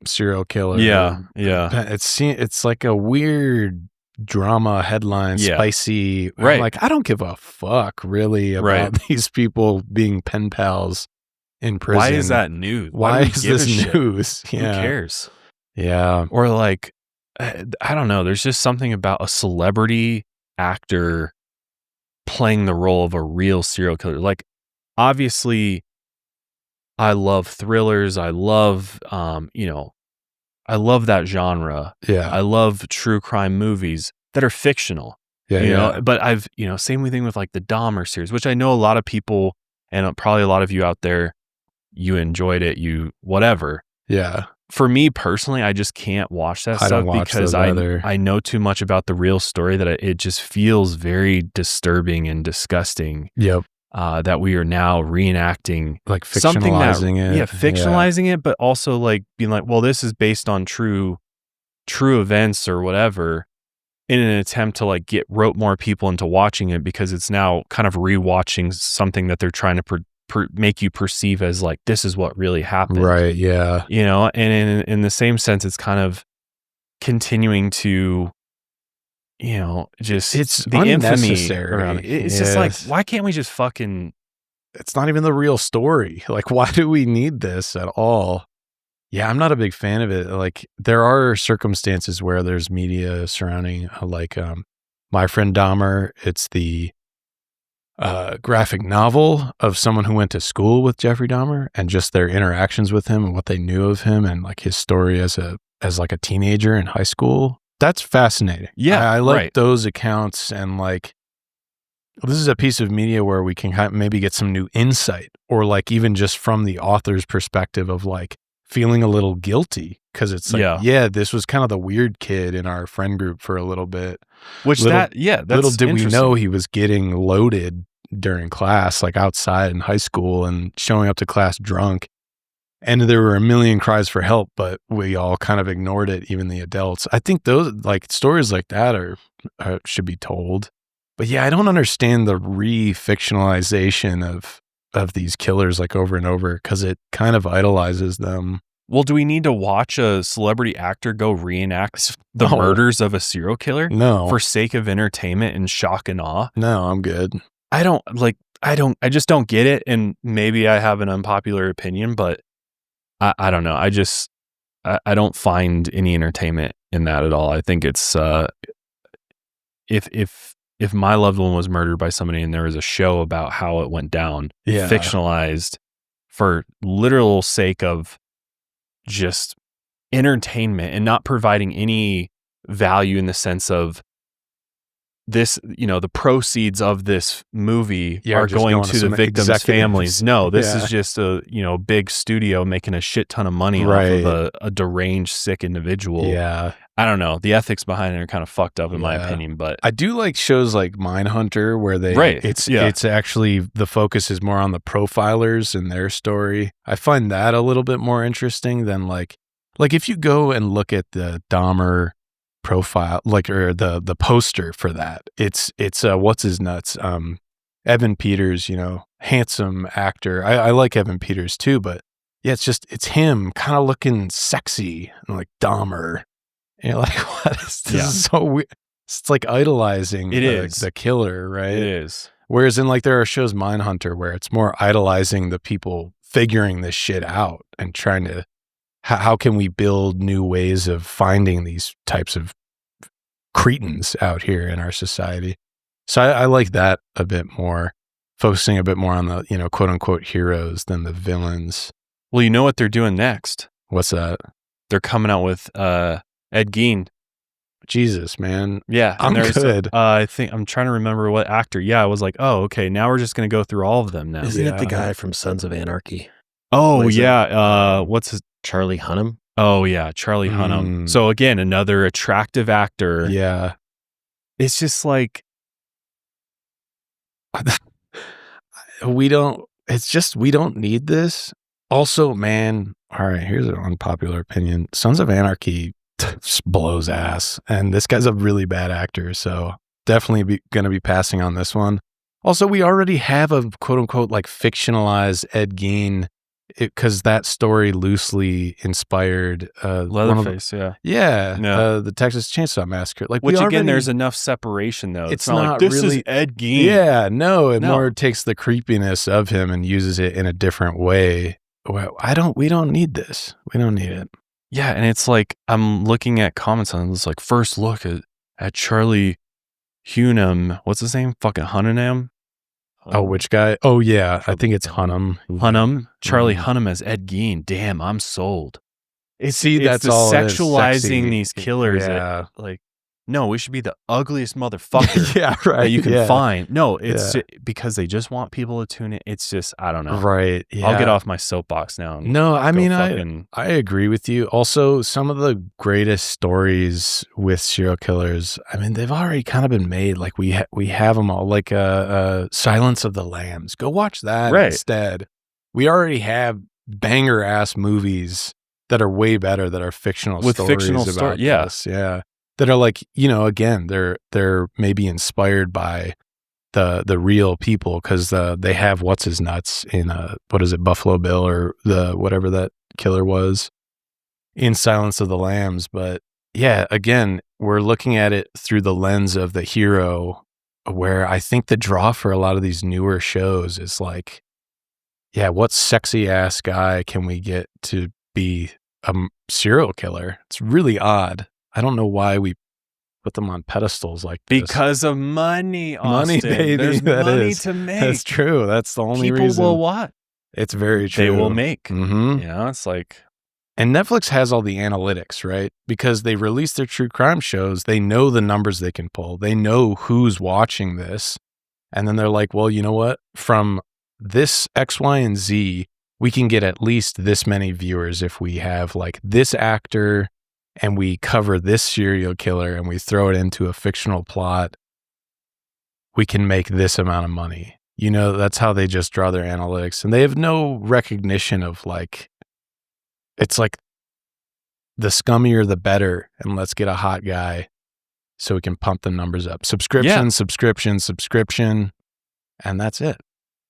serial killer. Yeah. It's like a weird drama headline, spicy. Right. I'm like, I don't give a fuck really about these people being pen pals in prison. Why is that news? Why is this news? Who cares? Yeah. Or like, I don't know. There's just something about a celebrity actor playing the role of a real serial killer. Like, obviously I love thrillers. I love, I love that genre. Yeah. I love true crime movies that are fictional. Yeah. You know, but I've, same thing with like the Dahmer series, which I know a lot of people and probably a lot of you out there, you enjoyed it, whatever. Yeah. For me personally, I just can't watch that I stuff don't watch because those either. I know too much about the real story that it just feels very disturbing and disgusting. Yep. That we are now reenacting Like something fictionalizing it. Yeah, fictionalizing it, but also like being like, well, this is based on true events or whatever, in an attempt to like rope more people into watching it because it's now kind of rewatching something that they're trying to make you perceive as like this is what really happened. Right. Yeah. And in the same sense, it's kind of continuing to, just It's the infamy unnecessary. around it. It's just like, why can't we just fucking? It's not even the real story. Like, why do we need this at all? Yeah, I'm not a big fan of it. Like, there are circumstances where there's media surrounding, like, My Friend Dahmer. It's the graphic novel of someone who went to school with Jeffrey Dahmer and just their interactions with him and what they knew of him and like his story as like a teenager in high school. That's fascinating. Yeah, I like right. those accounts, and like, this is a piece of media where we can maybe get some new insight, or like even just from the author's perspective of like feeling a little guilty because it's like, this was kind of the weird kid in our friend group for a little bit. Which that's little did we know he was getting loaded during class, like outside in high school, and showing up to class drunk. And there were a million cries for help, but we all kind of ignored it, even the adults. I think those like stories like that should be told. But yeah, I don't understand the re-fictionalization of these killers like over and over because it kind of idolizes them. Well, do we need to watch a celebrity actor go reenact the murders of a serial killer? No. For sake of entertainment and shock and awe? No, I'm good. I just don't get it. And maybe I have an unpopular opinion, but I don't know. I don't find any entertainment in that at all. I think it's, if my loved one was murdered by somebody and there was a show about how it went down, fictionalized for literal sake of just entertainment and not providing any value in the sense of this, the proceeds of this movie are going to the victims' families. No, this is just a, big studio making a shit ton of money off of a deranged, sick individual. Yeah. I don't know. The ethics behind it are kind of fucked up in my opinion, but I do like shows like Mindhunter where it's actually the focus is more on the profilers and their story. I find that a little bit more interesting than like if you go and look at the Dahmer profile, or the poster for that, it's what's his nuts, Evan Peters, handsome actor. I like Evan Peters too, but yeah, it's him kind of looking sexy and like Dahmer. And you're like, what is this? Is so weird. It's like idolizing the killer, right? It is. Whereas in like there are shows Mindhunter where it's more idolizing the people figuring this shit out and trying to how can we build new ways of finding these types of cretins out here in our society. So I like that a bit more, focusing a bit more on the, quote unquote heroes than the villains. Well, you know what they're doing next? What's that? They're coming out with Ed Gein. Jesus, man. Yeah. I'm good. I think I'm trying to remember what actor. Yeah, I was like, oh, okay. Now we're just going to go through all of them now. Isn't it the guy from Sons of Anarchy? Oh, yeah. What's his? Charlie Hunnam? Oh, yeah. Charlie Hunnam. So again, another attractive actor. Yeah. It's just like, we don't need this. Also, man, all right, here's an unpopular opinion. Sons of Anarchy just blows ass. And this guy's a really bad actor. So definitely going to be passing on this one. Also, we already have a quote unquote like fictionalized Ed Gein because that story loosely inspired Leatherface. The Texas Chainsaw Massacre. Like, which again, there's enough separation though. It's not like this really, is Ed Gein. Yeah, no, it more takes the creepiness of him and uses it in a different way. Well, we don't need this. We don't need it. Yeah, and it's like I'm looking at comments on this, like first look at Charlie Hunnam. What's his name? Fucking Hunnam. Oh, which guy? Oh, yeah. I think it's Hunnam. Charlie Mhm. Hunnam as Ed Gein. Damn, I'm sold. See, It's that's the all it is, sexualizing sexy. these killers. Yeah. Like, no, we should be the ugliest motherfucker Yeah, right. that you can yeah. find. No, it's Yeah. because they just want people to tune in. It's just, I don't know. Right. Yeah. I'll get off my soapbox now. And No, I go mean, fucking- I agree with you. Also, some of the greatest stories with serial killers, I mean, they've already kind of been made. Like we have them all, like Silence of the Lambs. Go watch that Right. instead. We already have banger ass movies that are way better, that are fictional With stories fictional about yeah. this. Yeah. That are like, again, they're maybe inspired by the real people, because they have what's his nuts in what is it, Buffalo Bill, or the whatever that killer was in Silence of the Lambs. But yeah, again, we're looking at it through the lens of the hero, where I think the draw for a lot of these newer shows is like, yeah, what sexy ass guy can we get to be a serial killer? It's really odd. I don't know why we put them on pedestals like this. Because of money, Money, Austin. baby, There's that money is. to make. That's true. That's the only People reason. will what? It's very true. They will make. Mm-hmm. You know, it's like, And Netflix has all the analytics, right? Because they release their true crime shows. They know the numbers they can pull. They know who's watching this. And then they're like, well, you know what? From this X, Y, and Z, we can get at least this many viewers if we have like this actor and we cover this serial killer and we throw it into a fictional plot. We can make this amount of money. That's how they just draw their analytics. And they have no recognition of like, it's like the scummier, the better. And let's get a hot guy so we can pump the numbers up. Subscription. And that's it.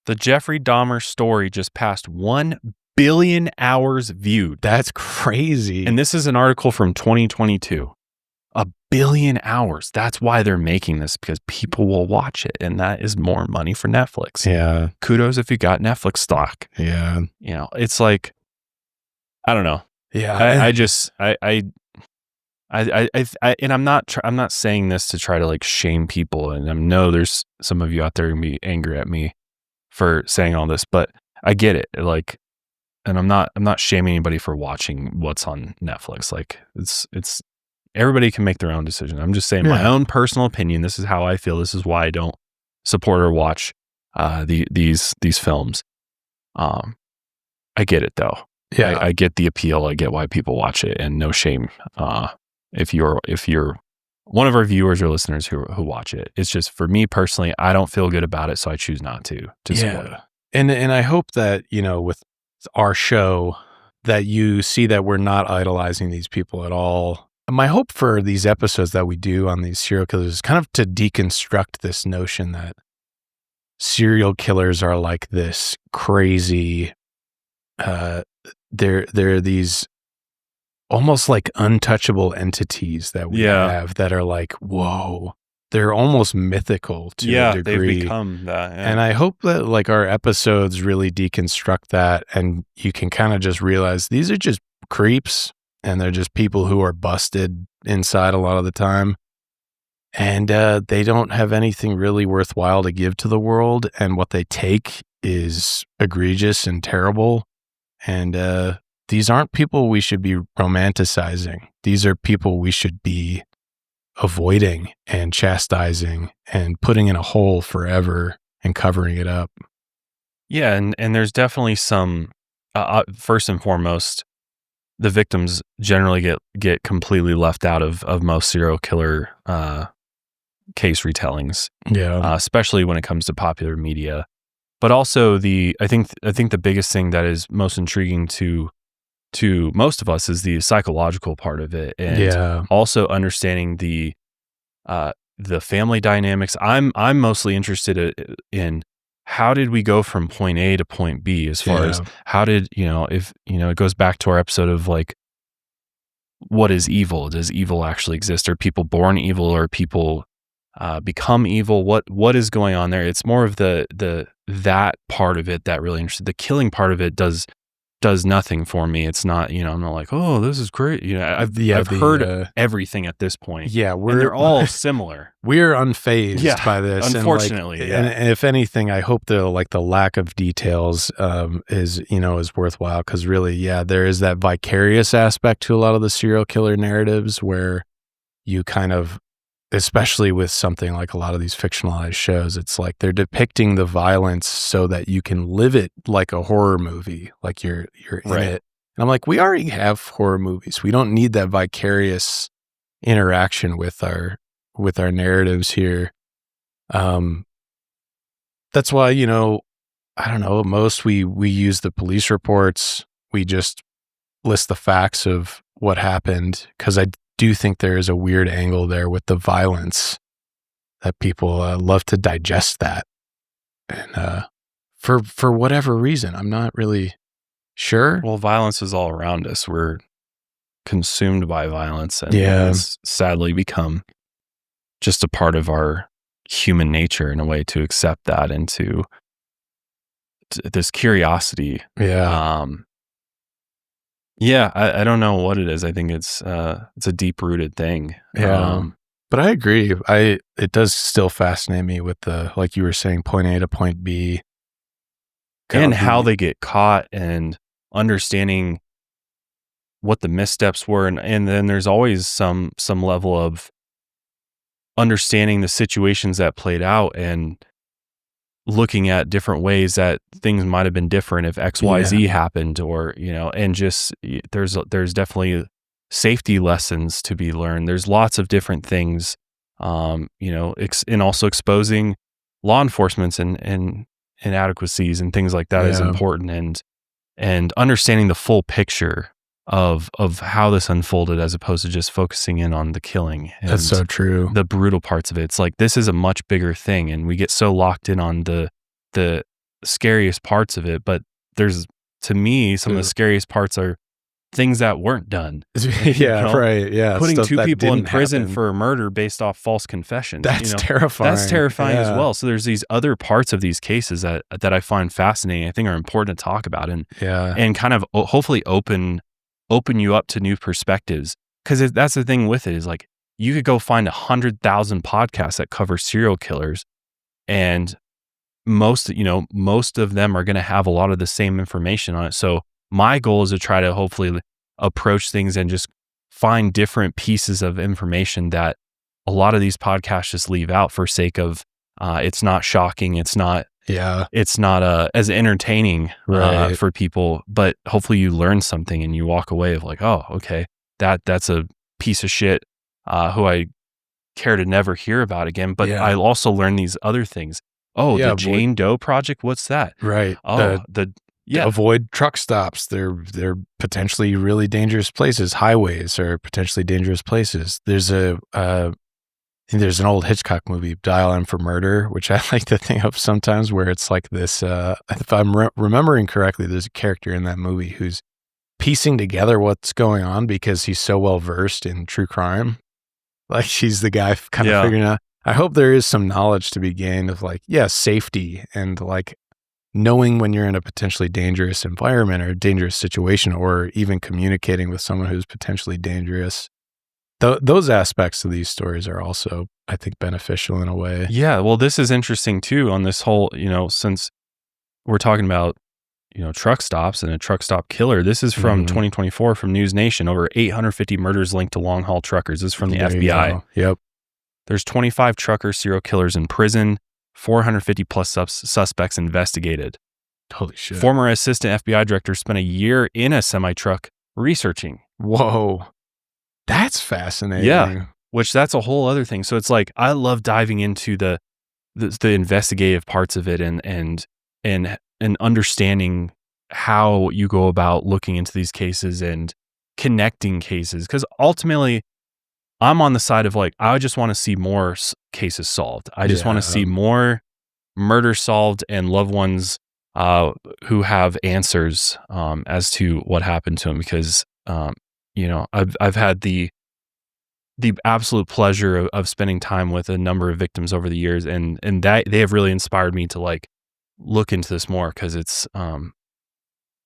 the Jeffrey Dahmer story just passed 1 billion hours viewed. That's crazy. And this is an article from 2022. 1 billion hours. That's why they're making this, because people will watch it. And that is more money for Netflix. yeah. Kudos if you got Netflix stock. Yeah. It's like, I don't know. Yeah. And I'm not saying this to try to like shame people. And I know there's some of you out there who gonna be angry at me for saying all this, but I get it. Like, and I'm not shaming anybody for watching what's on Netflix. Like it's everybody can make their own decision. I'm just saying my own personal opinion. This is how I feel. This is why I don't support or watch these films. I get it though. Yeah. I get the appeal. I get why people watch it, and no shame if you're one of our viewers or listeners who watch it. It's just, for me personally, I don't feel good about it, so I choose not to support it. And I hope that, with our show, that you see that we're not idolizing these people at all. My hope for these episodes that we do on these serial killers is kind of to deconstruct this notion that serial killers are like this crazy, they're these almost like untouchable entities that we have that are like, whoa, they're almost mythical to a degree. They've become that. Yeah. And I hope that like our episodes really deconstruct that, and you can kind of just realize these are just creeps, and they're just people who are busted inside a lot of the time. And they don't have anything really worthwhile to give to the world. And what they take is egregious and terrible. And these aren't people we should be romanticizing. These are people we should be avoiding and chastising and putting in a hole forever and covering it up. Yeah, and there's definitely some, first and foremost, the victims generally get completely left out of most serial killer case retellings. Yeah. Especially when it comes to popular media. But also I think the biggest thing that is most intriguing to most of us is the psychological part of it, and also understanding the family dynamics. I'm mostly interested in how did we go from point A to point B, as far as how did, if it goes back to our episode of like, what is evil? Does evil actually exist? Are people born evil, or people become evil? What is going on there? It's more of that part of it that really interested. The killing part of it does does nothing for me. It's not, I'm not like, oh, this is great. I've heard everything at this point. Yeah, and they're all similar. We're unfazed by this. Unfortunately, and if anything, I hope the lack of details is worthwhile, because really, there is that vicarious aspect to a lot of the serial killer narratives where you kind of, especially with something like a lot of these fictionalized shows, it's like they're depicting the violence so that you can live it like a horror movie, like you're in it. And I'm like, we already have horror movies. We don't need that vicarious interaction with our narratives here. That's why, I don't know, at most we use the police reports. We just list the facts of what happened, because I do think there is a weird angle there with the violence that people love to digest that, and for whatever reason, I'm not really sure. Well, violence is all around us. We're consumed by violence, and it's sadly become just a part of our human nature in a way, to accept that and to this curiosity. I don't know what it is. I think it's a deep rooted thing. But I agree. It does still fascinate me with the, like you were saying, point A to point B, and how they get caught, and understanding what the missteps were, and then there's always some level of understanding the situations that played out, and looking at different ways that things might have been different if XYZ happened, or and just there's definitely safety lessons to be learned. There's lots of different things, and also exposing law enforcement's and inadequacies and things like that is important, and understanding the full picture of how this unfolded, as opposed to just focusing in on the killing. And that's so true. The brutal parts of it. It's like, this is a much bigger thing, and we get so locked in on the scariest parts of it. But there's, to me, some of the scariest parts are things that weren't done. Putting two people in prison for a murder based off false confessions. That's terrifying. That's terrifying as well. So there's these other parts of these cases that I find fascinating. I think are important to talk about, and kind of hopefully open you up to new perspectives. Because that's the thing with it, is like, you could go find 100,000 podcasts that cover serial killers, and most of them are going to have a lot of the same information on it. So my goal is to try to hopefully approach things and just find different pieces of information that a lot of these podcasts just leave out for sake of it's not shocking, it's not as entertaining for people, but hopefully you learn something and you walk away of like, oh, okay, that's a piece of shit who I care to never hear about again. But I also learned these other things. Oh, the Jane Doe project, what's that? Right. Oh, avoid truck stops. They're potentially really dangerous places. Highways are potentially dangerous places. There's an old Hitchcock movie, Dial M for Murder, which I like to think of sometimes, where it's like this, if I'm remembering correctly, there's a character in that movie who's piecing together what's going on because he's so well versed in true crime. Like, he's the guy kind of figuring out. I hope there is some knowledge to be gained of like, safety, and like knowing when you're in a potentially dangerous environment or a dangerous situation, or even communicating with someone who's potentially dangerous. Those aspects of these stories are also, I think, beneficial in a way. Yeah. Well, this is interesting too, on this whole, since we're talking about, truck stops and a truck stop killer. This is from 2024 from News Nation. Over 850 murders linked to long haul truckers. This is from the FBI. Yep. There's 25 trucker serial killers in prison, 450 plus suspects investigated. Holy shit. Former assistant FBI director spent a year in a semi-truck researching. Whoa. That's fascinating. Yeah. Which that's a whole other thing. So it's like, I love diving into the investigative parts of it, and understanding how you go about looking into these cases and connecting cases. Because ultimately, I'm on the side of like, I just want to see more cases solved. I just want to see more murder solved and loved ones who have answers as to what happened to them. Because I've had the absolute pleasure of spending time with a number of victims over the years, and that they have really inspired me to like look into this more, because it's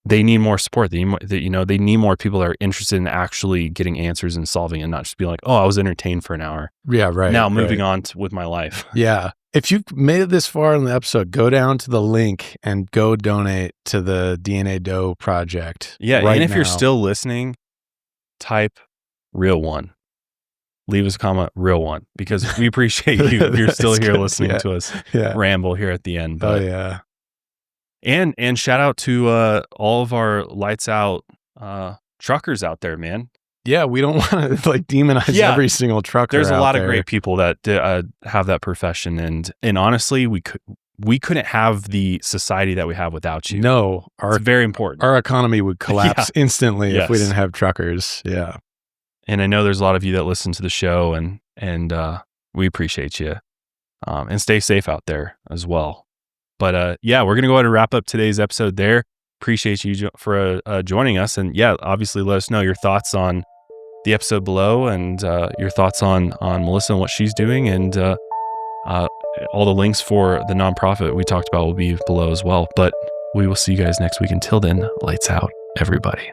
they need more support. They need more, they need more people that are interested in actually getting answers and solving it, not just being like, oh, I was entertained for an hour. Yeah, right. Now moving on with my life. Yeah. If you've made it this far in the episode, go down to the link and go donate to the DNA Doe project. Yeah. right And if you're now. still listening, type real one. Leave us a comment, real one, because we appreciate you if you're still That's here good. listening Yeah. to us Yeah. ramble here at the end. Oh, But yeah. and shout out to all of our lights out truckers out there, man. Yeah, we don't want to like demonize Yeah. every single trucker. There's a out lot there. of great people that have that profession, and honestly, we couldn't have the society that we have without you. No, It's very important. our economy would collapse instantly if we Yes. didn't have truckers. Yeah. And I know there's a lot of you that listen to the show, and we appreciate you. And stay safe out there as well. But yeah, we're gonna go ahead and wrap up today's episode there. Appreciate you for joining us, and yeah, obviously let us know your thoughts on the episode below, and your thoughts on Melissa and what she's doing, and all the links for the nonprofit we talked about will be below as well. But we will see you guys next week. Until then, lights out, everybody.